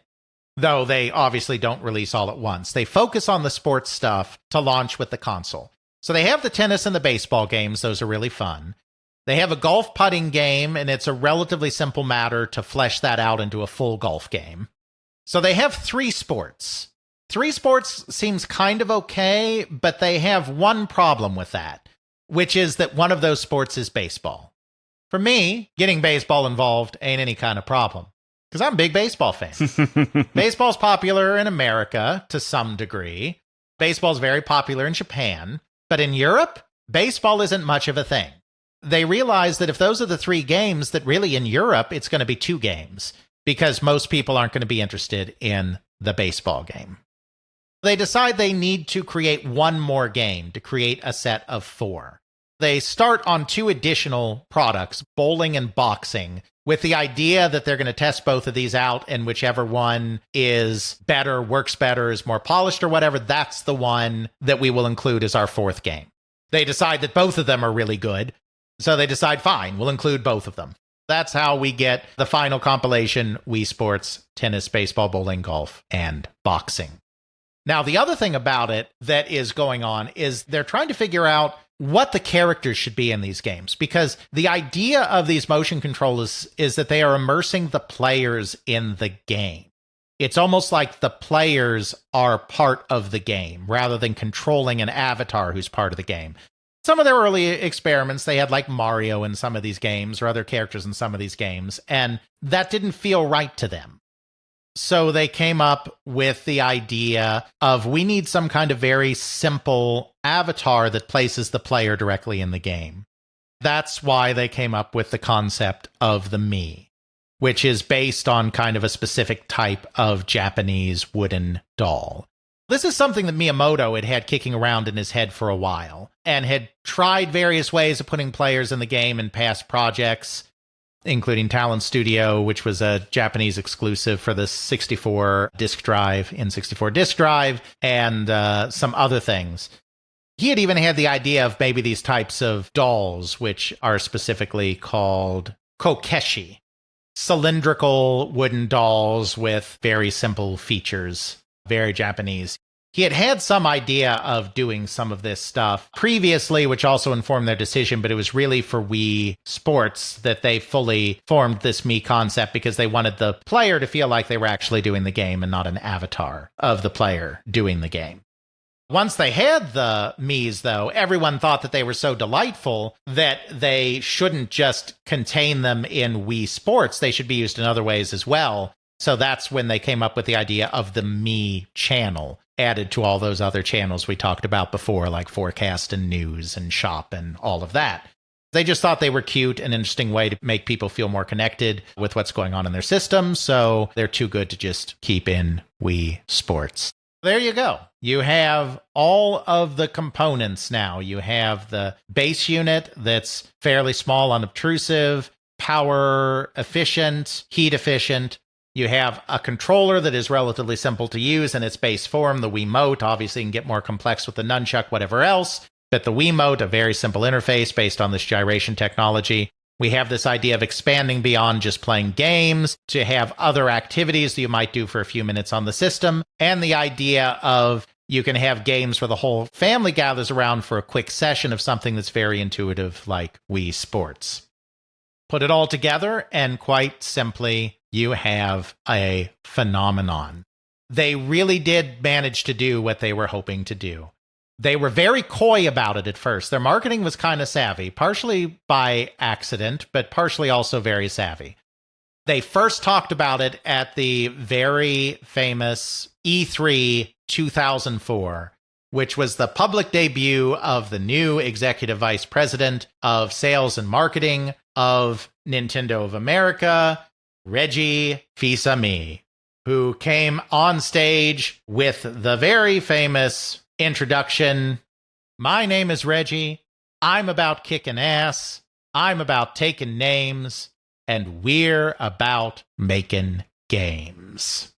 S3: Though they obviously don't release all at once. They focus on the sports stuff to launch with the console. So they have the tennis and the baseball games. Those are really fun. They have a golf putting game, and it's a relatively simple matter to flesh that out into a full golf game. So they have 3 sports. 3 sports seems kind of okay, but they have one problem with that, which is that one of those sports is baseball. For me, getting baseball involved ain't any kind of problem, because I'm a big baseball fan. Baseball's popular in America to some degree. Baseball's very popular in Japan. But in Europe, baseball isn't much of a thing. They realize that if those are the 3 games, that really in Europe, it's going to be 2 games, because most people aren't going to be interested in the baseball game. They decide they need to create one more game to create a set of 4. They start on 2 additional products, bowling and boxing, with the idea that they're going to test both of these out, and whichever one is better, works better, is more polished or whatever, that's the one that we will include as our 4th game. They decide that both of them are really good, so they decide, fine, we'll include both of them. That's how we get the final compilation, Wii Sports, tennis, baseball, bowling, golf, and boxing. Now, the other thing about it that is going on is they're trying to figure out what the characters should be in these games, because the idea of these motion controllers is that they are immersing the players in the game. It's almost like the players are part of the game rather than controlling an avatar who's part of the game. Some of their early experiments, they had like Mario in some of these games or other characters in some of these games, and that didn't feel right to them. So they came up with the idea of, we need some kind of very simple avatar that places the player directly in the game. That's why they came up with the concept of the Mii, which is based on kind of a specific type of Japanese wooden doll. This is something that Miyamoto had kicking around in his head for a while, and had tried various ways of putting players in the game in past projects, including Talon Studio, which was a Japanese exclusive for the 64 disk drive, N64 disk drive, and some other things. He had even had the idea of maybe these types of dolls, which are specifically called Kokeshi, cylindrical wooden dolls with very simple features, very Japanese. He had had some idea of doing some of this stuff previously, which also informed their decision, but it was really for Wii Sports that they fully formed this Mii concept, because they wanted the player to feel like they were actually doing the game and not an avatar of the player doing the game. Once they had the Miis, though, everyone thought that they were so delightful that they shouldn't just contain them in Wii Sports. They should be used in other ways as well. So that's when they came up with the idea of the Mii channel, added to all those other channels we talked about before, like Forecast and News and Shop and all of that. They just thought they were cute, an interesting way to make people feel more connected with what's going on in their system, so they're too good to just keep in Wii Sports. There you go. You have all of the components now. You have the base unit that's fairly small, unobtrusive, power efficient, heat efficient. You have a controller that is relatively simple to use in its base form, the Wiimote. Obviously, you can get more complex with the nunchuck, whatever else. But the Wiimote, a very simple interface based on this gyration technology. We have this idea of expanding beyond just playing games to have other activities that you might do for a few minutes on the system. And the idea of you can have games where the whole family gathers around for a quick session of something that's very intuitive, like Wii Sports. Put it all together, and quite simply, you have a phenomenon. They really did manage to do what they were hoping to do. They were very coy about it at first. Their marketing was kind of savvy, partially by accident, but partially also very savvy. They first talked about it at the very famous E3 2004, which was the public debut of the new executive vice president of sales and marketing of Nintendo of America, Reggie Fils-Aime, who came on stage with the very famous introduction. My name is Reggie. I'm about kicking ass. I'm about taking names. And we're about making games.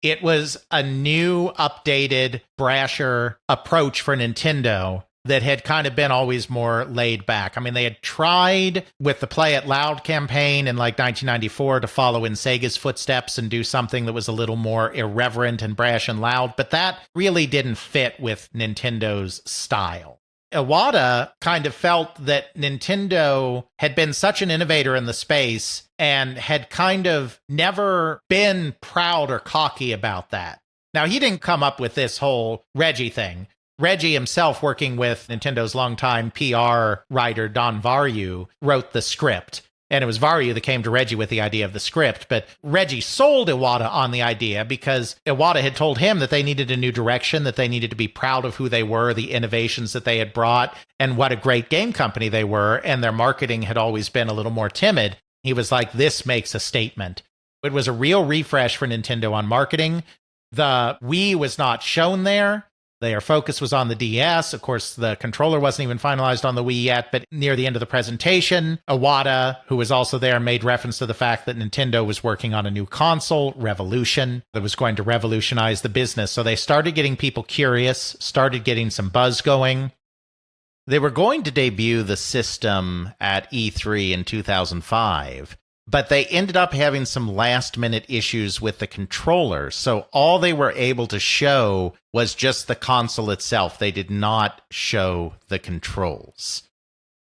S3: It was a new, updated, brasher approach for Nintendo that had kind of been always more laid back. I mean, they had tried with the Play It Loud campaign in like 1994 to follow in Sega's footsteps and do something that was a little more irreverent and brash and loud, but that really didn't fit with Nintendo's style. Iwata kind of felt that Nintendo had been such an innovator in the space and had kind of never been proud or cocky about that. Now, he didn't come up with this whole Reggie thing. Reggie himself, working with Nintendo's longtime PR writer, Don Varyu, wrote the script. And it was Varyu that came to Reggie with the idea of the script. But Reggie sold Iwata on the idea because Iwata had told him that they needed a new direction, that they needed to be proud of who they were, the innovations that they had brought, and what a great game company they were. And their marketing had always been a little more timid. He was like, this makes a statement. It was a real refresh for Nintendo on marketing. The Wii was not shown there. Their focus was on the DS. Of course, the controller wasn't even finalized on the Wii yet, but near the end of the presentation, Iwata, who was also there, made reference to the fact that Nintendo was working on a new console, Revolution, that was going to revolutionize the business. So they started getting people curious, started getting some buzz going. They were going to debut the system at E3 in 2005. But they ended up having some last-minute issues with the controller, so all they were able to show was just the console itself. They did not show the controls.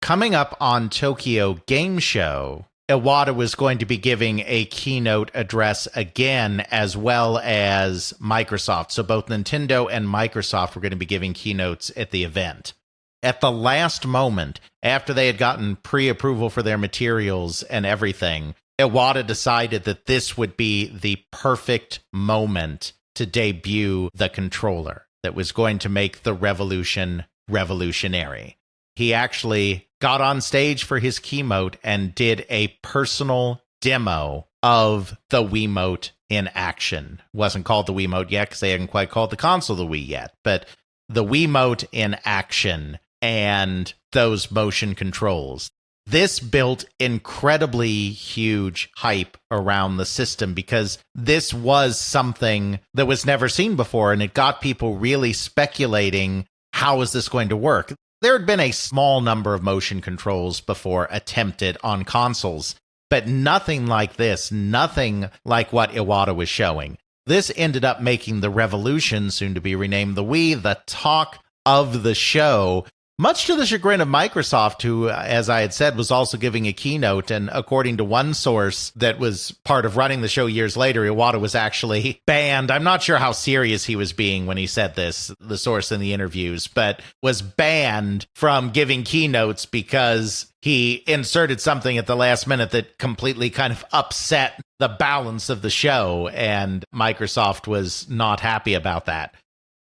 S3: Coming up on Tokyo Game Show, Iwata was going to be giving a keynote address again, as well as Microsoft. So both Nintendo and Microsoft were going to be giving keynotes at the event. At the last moment, after they had gotten pre-approval for their materials and everything, Iwata decided that this would be the perfect moment to debut the controller that was going to make the revolution revolutionary. He actually got on stage for his keynote and did a personal demo of the Wiimote in action. Wasn't called the Wiimote yet because they hadn't quite called the console the Wii yet, but the Wiimote in action and those motion controls. This built incredibly huge hype around the system because this was something that was never seen before, and it got people really speculating, how is this going to work? There had been a small number of motion controls before attempted on consoles, but nothing like this, nothing like what Iwata was showing. This ended up making the Revolution, soon to be renamed the Wii, the talk of the show, much to the chagrin of Microsoft, who, as I had said, was also giving a keynote. And according to one source that was part of running the show years later, Iwata was actually banned. I'm not sure how serious he was being when he said this, the source in the interviews, but was banned from giving keynotes because he inserted something at the last minute that completely kind of upset the balance of the show, and Microsoft was not happy about that.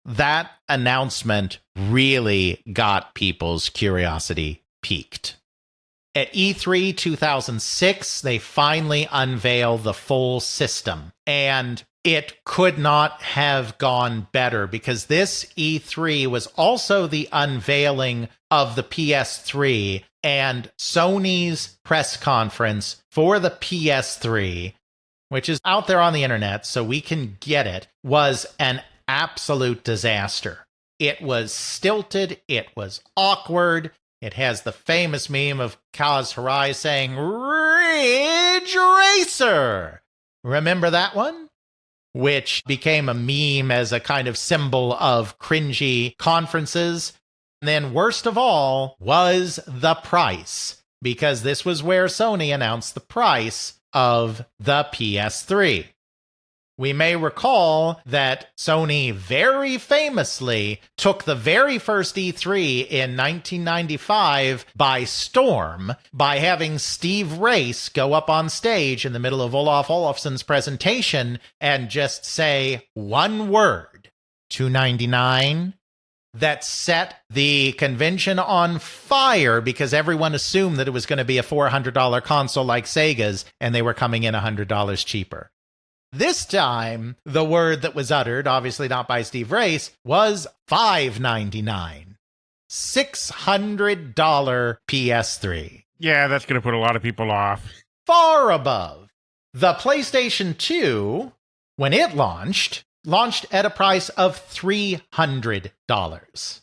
S3: That announcement really got people's curiosity piqued. At E3 2006, they finally unveiled the full system, and it could not have gone better because this E3 was also the unveiling of the PS3 and Sony's press conference for the PS3 which is out there on the internet so we can get it, was an absolute disaster. It was stilted. It was awkward. It has the famous meme of Kaz Hirai saying, Ridge Racer. Remember that one? Which became a meme as a kind of symbol of cringy conferences. And then worst of all was the price, because this was where Sony announced the price of the PS3. We may recall that Sony very famously took the very first E3 in 1995 by storm by having Steve Race go up on stage in the middle of Olaf Olafsson's presentation and just say one word, $299. That set the convention on fire because everyone assumed that it was going to be a $400 console like Sega's, and they were coming in $100 cheaper. This time, the word that was uttered, obviously not by Steve Race, was $599. $600 PS3.
S1: Yeah, that's going to put a lot of people off.
S3: Far above. The PlayStation 2, when it launched at a price of $300.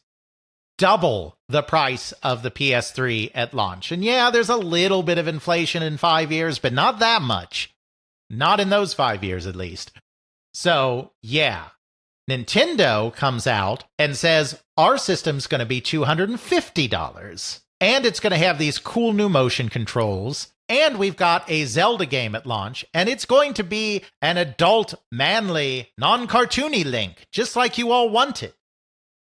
S3: Double the price of the PS3 at launch. And yeah, there's a little bit of inflation in 5 years, but not that much. Not in those 5 years, at least. So, yeah. Nintendo comes out and says, our system's going to be $250. And it's going to have these cool new motion controls. And we've got a Zelda game at launch. And it's going to be an adult, manly, non-cartoony Link, just like you all wanted.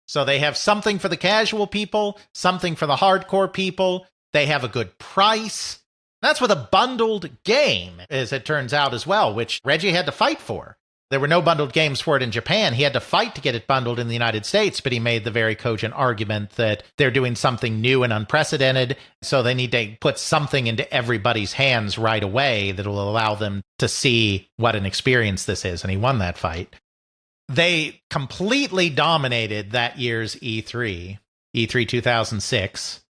S3: So they have something for the casual people, something for the hardcore people. They have a good price. That's with a bundled game, as it turns out as well, which Reggie had to fight for. There were no bundled games for it in Japan. He had to fight to get it bundled in the United States, but he made the very cogent argument that they're doing something new and unprecedented, so they need to put something into everybody's hands right away that will allow them to see what an experience this is, and he won that fight. They completely dominated that year's E3 2006.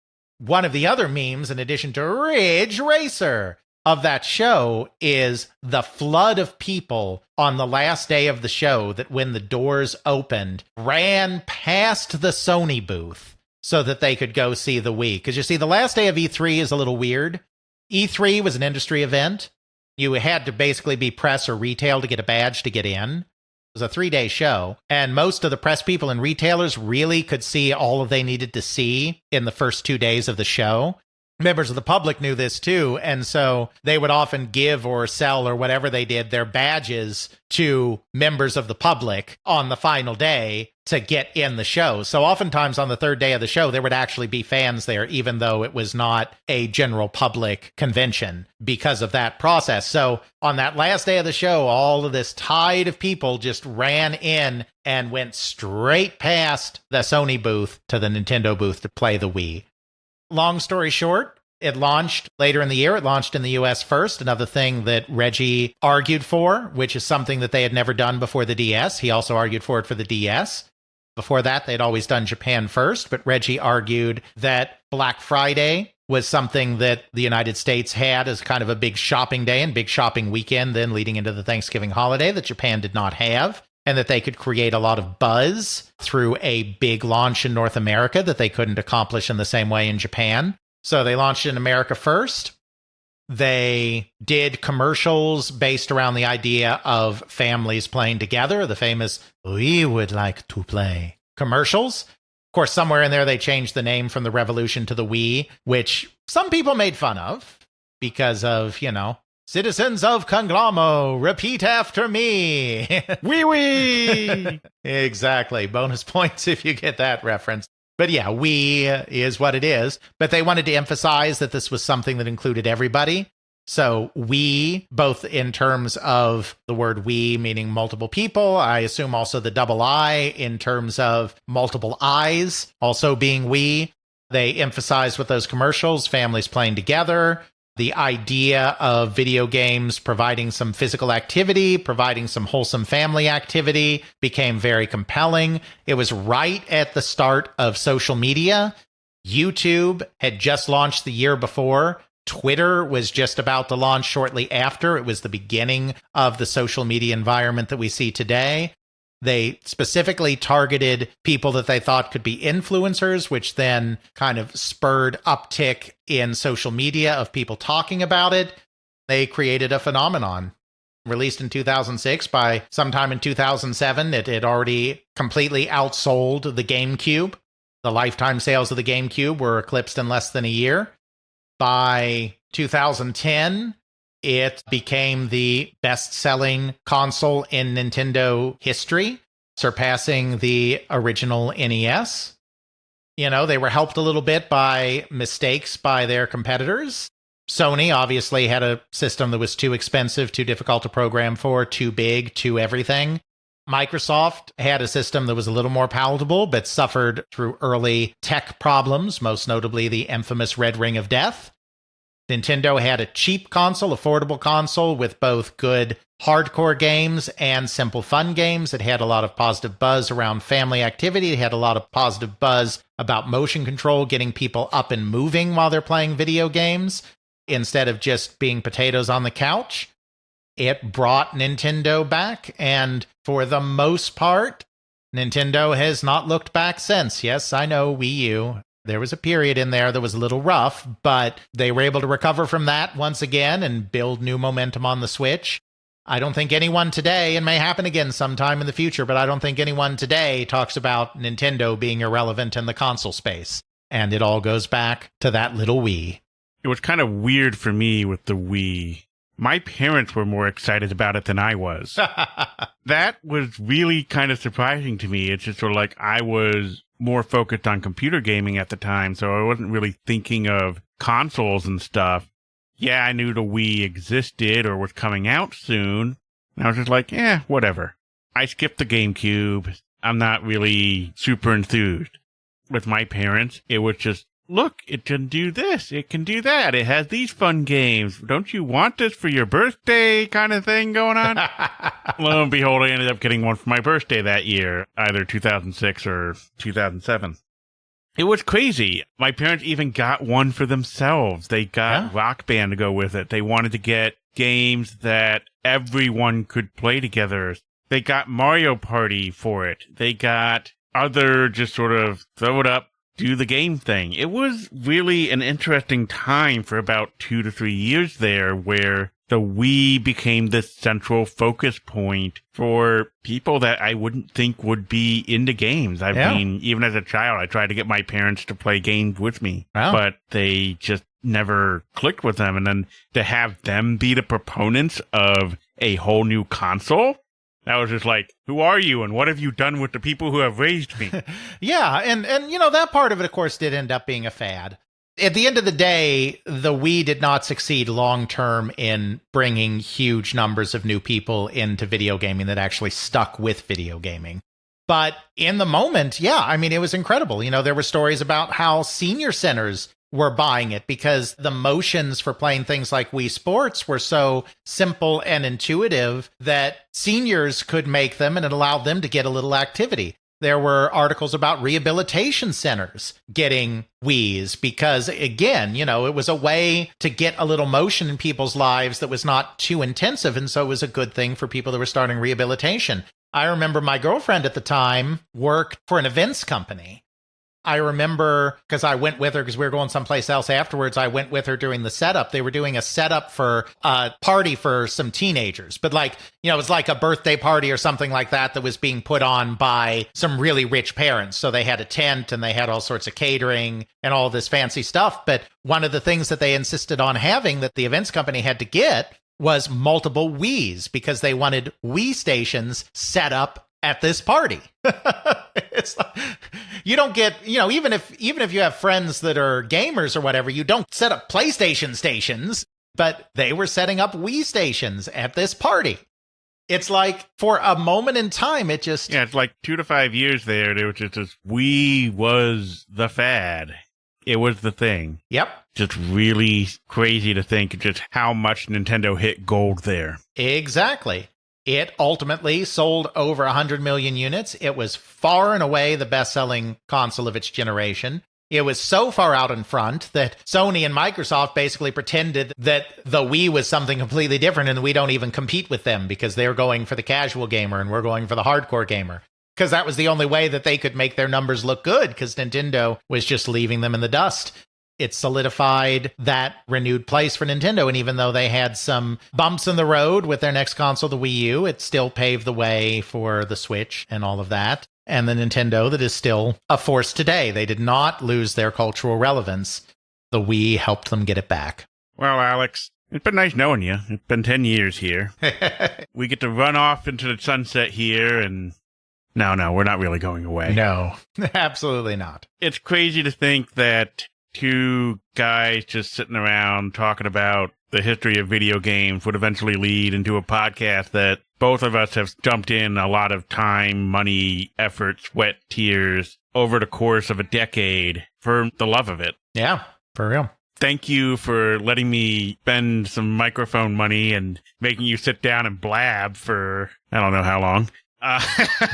S3: One of the other memes, in addition to Ridge Racer, of that show is the flood of people on the last day of the show that when the doors opened, ran past the Sony booth so that they could go see the Wii. Because you see, the last day of E3 is a little weird. E3 was an industry event. You had to basically be press or retail to get a badge to get in. It was a 3-day show, and most of the press people and retailers really could see all of they needed to see in the first 2 days of the show. Members of the public knew this too, and so they would often give or sell or whatever they did their badges to members of the public on the final day to get in the show. So oftentimes on the third day of the show, there would actually be fans there, even though it was not a general public convention because of that process. So on that last day of the show, all of this tide of people just ran in and went straight past the Sony booth to the Nintendo booth to play the Wii. Long story short, it launched later in the year. It launched in the US first, another thing that Reggie argued for, which is something that they had never done before the DS. He also argued for it for the DS. Before that, they'd always done Japan first, but Reggie argued that Black Friday was something that the United States had as kind of a big shopping day and big shopping weekend, then leading into the Thanksgiving holiday that Japan did not have, and that they could create a lot of buzz through a big launch in North America that they couldn't accomplish in the same way in Japan. So they launched in America first. They did commercials based around the idea of families playing together, the famous "We would like to play" commercials. Of course, somewhere in there they changed the name from the Revolution to the Wii, which some people made fun of because of, citizens of Conglommo, repeat after me.
S1: Wee wee!
S3: Exactly. Bonus points if you get that reference. But yeah, Wii is what it is. But they wanted to emphasize that this was something that included everybody. So Wii, both in terms of the word we meaning multiple people, I assume also the double I in terms of multiple eyes, also being Wii. They emphasized with those commercials, families playing together, the idea of video games providing some physical activity, providing some wholesome family activity became very compelling. It was right at the start of social media. YouTube had just launched the year before. Twitter was just about to launch shortly after. It was the beginning of the social media environment that we see today. They specifically targeted people that they thought could be influencers, which then kind of spurred uptick in social media of people talking about it. They created a phenomenon. Released in 2006, by sometime in 2007, it had already completely outsold the GameCube. The lifetime sales of the GameCube were eclipsed in less than a year. By 2010, it became the best-selling console in Nintendo history, surpassing the original NES. You know, they were helped a little bit by mistakes by their competitors. Sony obviously had a system that was too expensive, too difficult to program for, too big, too everything. Microsoft had a system that was a little more palatable, but suffered through early tech problems, most notably the infamous Red Ring of Death. Nintendo had a cheap console, affordable console with both good hardcore games and simple fun games. It had a lot of positive buzz around family activity. It had a lot of positive buzz about motion control, getting people up and moving while they're playing video games, instead of just being potatoes on the couch. It brought Nintendo back, and for the most part, Nintendo has not looked back since. Yes, I know, Wii U. There was a period in there that was a little rough, but they were able to recover from that once again and build new momentum on the Switch. I don't think anyone today, and may happen again sometime in the future, but I don't think anyone today talks about Nintendo being irrelevant in the console space. And it all goes back to that little Wii.
S1: It was kind of weird for me with the Wii. My parents were more excited about it than I was. That was really kind of surprising to me. It's just sort of like I was more focused on computer gaming at the time, so I wasn't really thinking of consoles and stuff. Yeah, I knew the Wii existed or was coming out soon. And I was just like, whatever. I skipped the GameCube. I'm not really super enthused. With my parents, it was just, look, it can do this, it can do that, it has these fun games. Don't you want this for your birthday kind of thing going on? Lo and behold, I ended up getting one for my birthday that year, either 2006 or 2007. It was crazy. My parents even got one for themselves. They got Rock Band to go with it. They wanted to get games that everyone could play together. They got Mario Party for it. They got other just sort of throw it up, do the game thing. It was really an interesting time for about 2 to 3 years there, where the Wii became the central focus point for people that I wouldn't think would be into games. I mean, even as a child, I tried to get my parents to play games with me, but they just never clicked with them. And then to have them be the proponents of a whole new console, that was just like, who are you and what have you done with the people who have raised me?
S3: And you know, that part of it, of course, did end up being a fad. At the end of the day, the Wii did not succeed long-term in bringing huge numbers of new people into video gaming that actually stuck with video gaming. But in the moment, I mean, it was incredible. You know, there were stories about how senior centers were buying it because the motions for playing things like Wii Sports were so simple and intuitive that seniors could make them, and it allowed them to get a little activity. There were articles about rehabilitation centers getting Wiis because, again, you know, it was a way to get a little motion in people's lives that was not too intensive, and so it was a good thing for people that were starting rehabilitation. I remember my girlfriend at the time worked for an events company. I remember, because I went with her because we were going someplace else afterwards, I went with her during the setup. They were doing a setup for a party for some teenagers. But like, you know, it was like a birthday party or something like that was being put on by some really rich parents. So they had a tent and they had all sorts of catering and all this fancy stuff. But one of the things that they insisted on having that the events company had to get was multiple Wiis, because they wanted Wii stations set up at this party. It's like, you don't get, you know, even if you have friends that are gamers or whatever, you don't set up PlayStation stations, but they were setting up Wii stations at this party. It's like, for a moment in time, it just...
S1: Yeah, it's like 2 to 5 years there was just this, Wii was the fad. It was the thing.
S3: Yep.
S1: Just really crazy to think just how much Nintendo hit gold there.
S3: Exactly. It ultimately sold over 100 million units. It was far and away the best-selling console of its generation. It was so far out in front that Sony and Microsoft basically pretended that the Wii was something completely different and we don't even compete with them because they're going for the casual gamer and we're going for the hardcore gamer. Because that was the only way that they could make their numbers look good, because Nintendo was just leaving them in the dust. It solidified that renewed place for Nintendo, and even though they had some bumps in the road with their next console, the Wii U, it still paved the way for the Switch and all of that. And the Nintendo that is still a force today. They did not lose their cultural relevance. The Wii helped them get it back.
S1: Well, Alex, it's been nice knowing you. It's been 10 years here. We get to run off into the sunset here, and no, we're not really going away.
S3: No, absolutely not.
S1: It's crazy to think that two guys just sitting around talking about the history of video games would eventually lead into a podcast that both of us have jumped in a lot of time, money, effort, sweat, tears over the course of a decade for the love of it.
S3: Yeah, for real.
S1: Thank you for letting me spend some microphone money and making you sit down and blab for I don't know how long.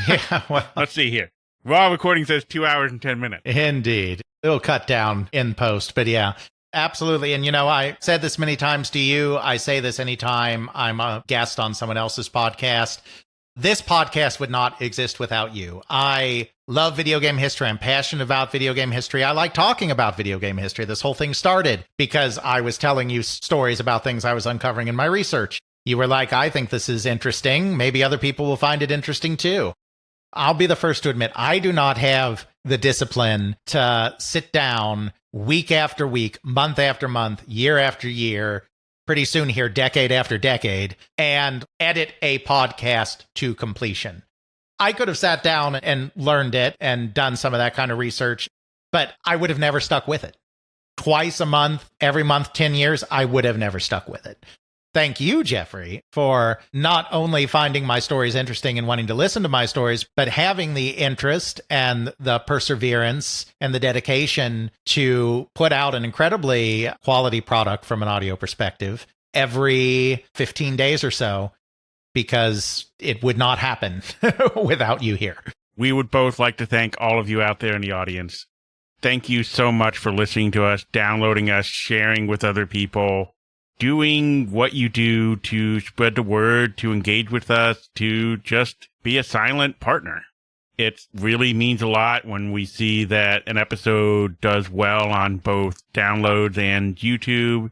S3: Yeah, well,
S1: let's see here. Raw recording says 2 hours and 10 minutes.
S3: Indeed. It'll cut down in post, but yeah, absolutely. And I said this many times to you. I say this anytime I'm a guest on someone else's podcast. This podcast would not exist without you. I love video game history. I'm passionate about video game history. I like talking about video game history. This whole thing started because I was telling you stories about things I was uncovering in my research. You were like, I think this is interesting. Maybe other people will find it interesting too. I'll be the first to admit, I do not have the discipline to sit down week after week, month after month, year after year, pretty soon here, decade after decade, and edit a podcast to completion. I could have sat down and learned it and done some of that kind of research, but I would have never stuck with it. Twice a month, every month, 10 years, I would have never stuck with it. Thank you, Jeffrey, for not only finding my stories interesting and wanting to listen to my stories, but having the interest and the perseverance and the dedication to put out an incredibly quality product from an audio perspective every 15 days or so, because it would not happen without you here.
S1: We would both like to thank all of you out there in the audience. Thank you so much for listening to us, downloading us, sharing with other people, doing what you do to spread the word, to engage with us, to just be a silent partner. It really means a lot when we see that an episode does well on both downloads and YouTube.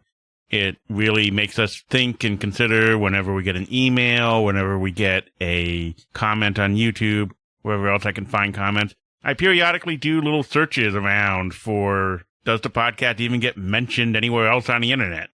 S1: It really makes us think and consider whenever we get an email, whenever we get a comment on YouTube, wherever else I can find comments. I periodically do little searches around for, does the podcast even get mentioned anywhere else on the internet?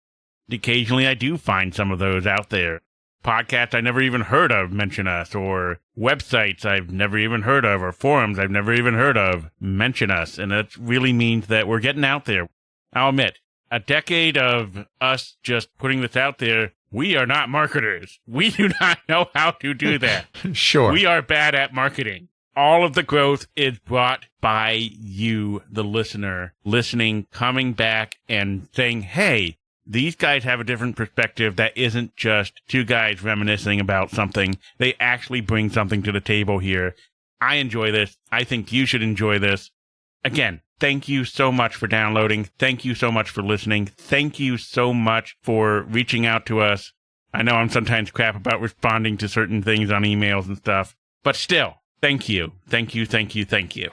S1: Occasionally I do find some of those out there. Podcasts I never even heard of mention us, or websites I've never even heard of, or forums I've never even heard of mention us, and that really means that we're getting out there. I'll admit, a decade of us just putting this out there, we are not marketers. We do not know how to do that.
S3: Sure.
S1: We are bad at marketing. All of the growth is brought by you, the listener, listening, coming back and saying, hey, these guys have a different perspective that isn't just two guys reminiscing about something. They actually bring something to the table here. I enjoy this. I think you should enjoy this. Again, thank you so much for downloading. Thank you so much for listening. Thank you so much for reaching out to us. I know I'm sometimes crap about responding to certain things on emails and stuff, but still, thank you. Thank you, thank you, thank you.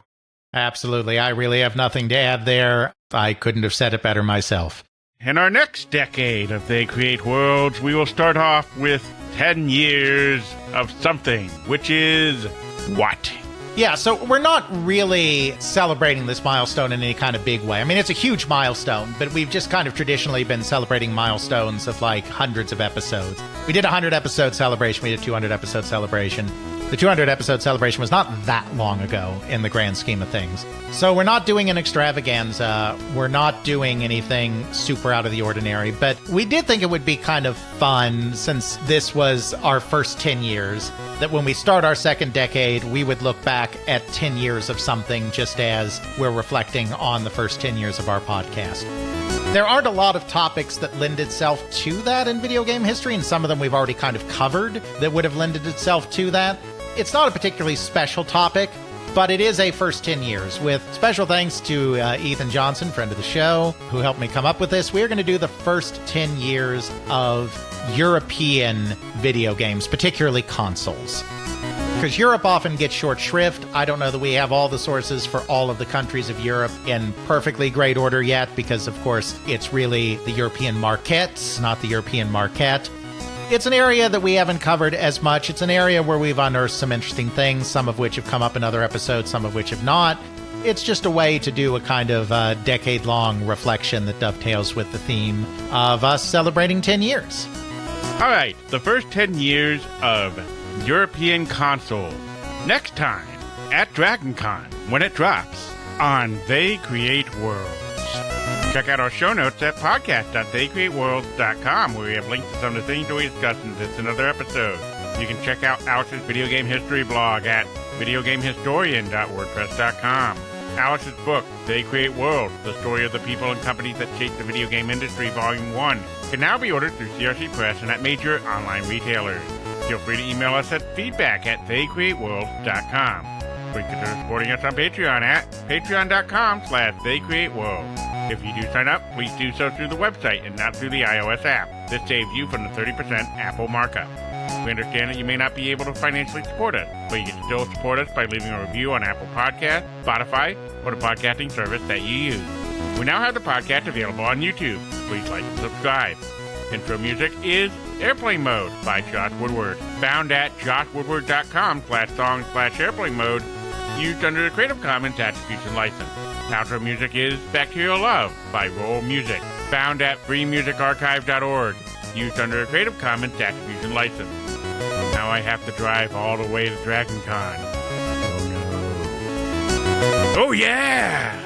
S3: Absolutely. I really have nothing to add there. I couldn't have said it better myself.
S1: In our next decade of They Create Worlds, we will start off with 10 years of something, which is what?
S3: Yeah, so we're not really celebrating this milestone in any kind of big way. I mean, it's a huge milestone, but we've just kind of traditionally been celebrating milestones of like hundreds of episodes. We did a 100-episode celebration. We did a 200-episode celebration. The 200-episode celebration was not that long ago in the grand scheme of things. So we're not doing an extravaganza. We're not doing anything super out of the ordinary. But we did think it would be kind of fun, since this was our first 10 years, that when we start our second decade, we would look back at 10 years of something, just as we're reflecting on the first 10 years of our podcast. There aren't a lot of topics that lend itself to that in video game history, and some of them we've already kind of covered that would have lended itself to that. It's not a particularly special topic. But it is a first 10 years, with special thanks to Ethan Johnson, friend of the show, who helped me come up with this. We're going to do the first 10 years of European video games, particularly consoles. Because Europe often gets short shrift. I don't know that we have all the sources for all of the countries of Europe in perfectly great order yet, because, of course, it's really the European markets, not the European market. It's an area that we haven't covered as much. It's an area where we've unearthed some interesting things, some of which have come up in other episodes, some of which have not. It's just a way to do a kind of decade-long reflection that dovetails with the theme of us celebrating 10 years.
S1: All right, the first 10 years of European consoles. Next time at DragonCon, when it drops on They Create Worlds. Check out our show notes at podcast.theycreateworlds.com, where we have links to some of the things that we discussed in this and other episodes. You can check out Alex's video game history blog at videogamehistorian.wordpress.com. Alex's book, They Create Worlds, the story of the people and companies that shaped the video game industry, Volume 1, can now be ordered through CRC Press and at major online retailers. Feel free to email us at feedback@theycreateworlds.com. Please consider supporting us on Patreon at patreon.com/theycreateworlds. If you do sign up, please do so through the website and not through the iOS app. This saves you from the 30% Apple markup. We understand that you may not be able to financially support us, but you can still support us by leaving a review on Apple Podcasts, Spotify, or the podcasting service that you use. We now have the podcast available on YouTube. Please like and subscribe. Intro music is Airplane Mode by Josh Woodward, found at joshwoodward.com/song/airplane mode, used under the Creative Commons Attribution License. Outro music is Bacterial Love by Roll Music, found at freemusicarchive.org, used under a Creative Commons Attribution License. Now I have to drive all the way to DragonCon. Oh no. Oh yeah!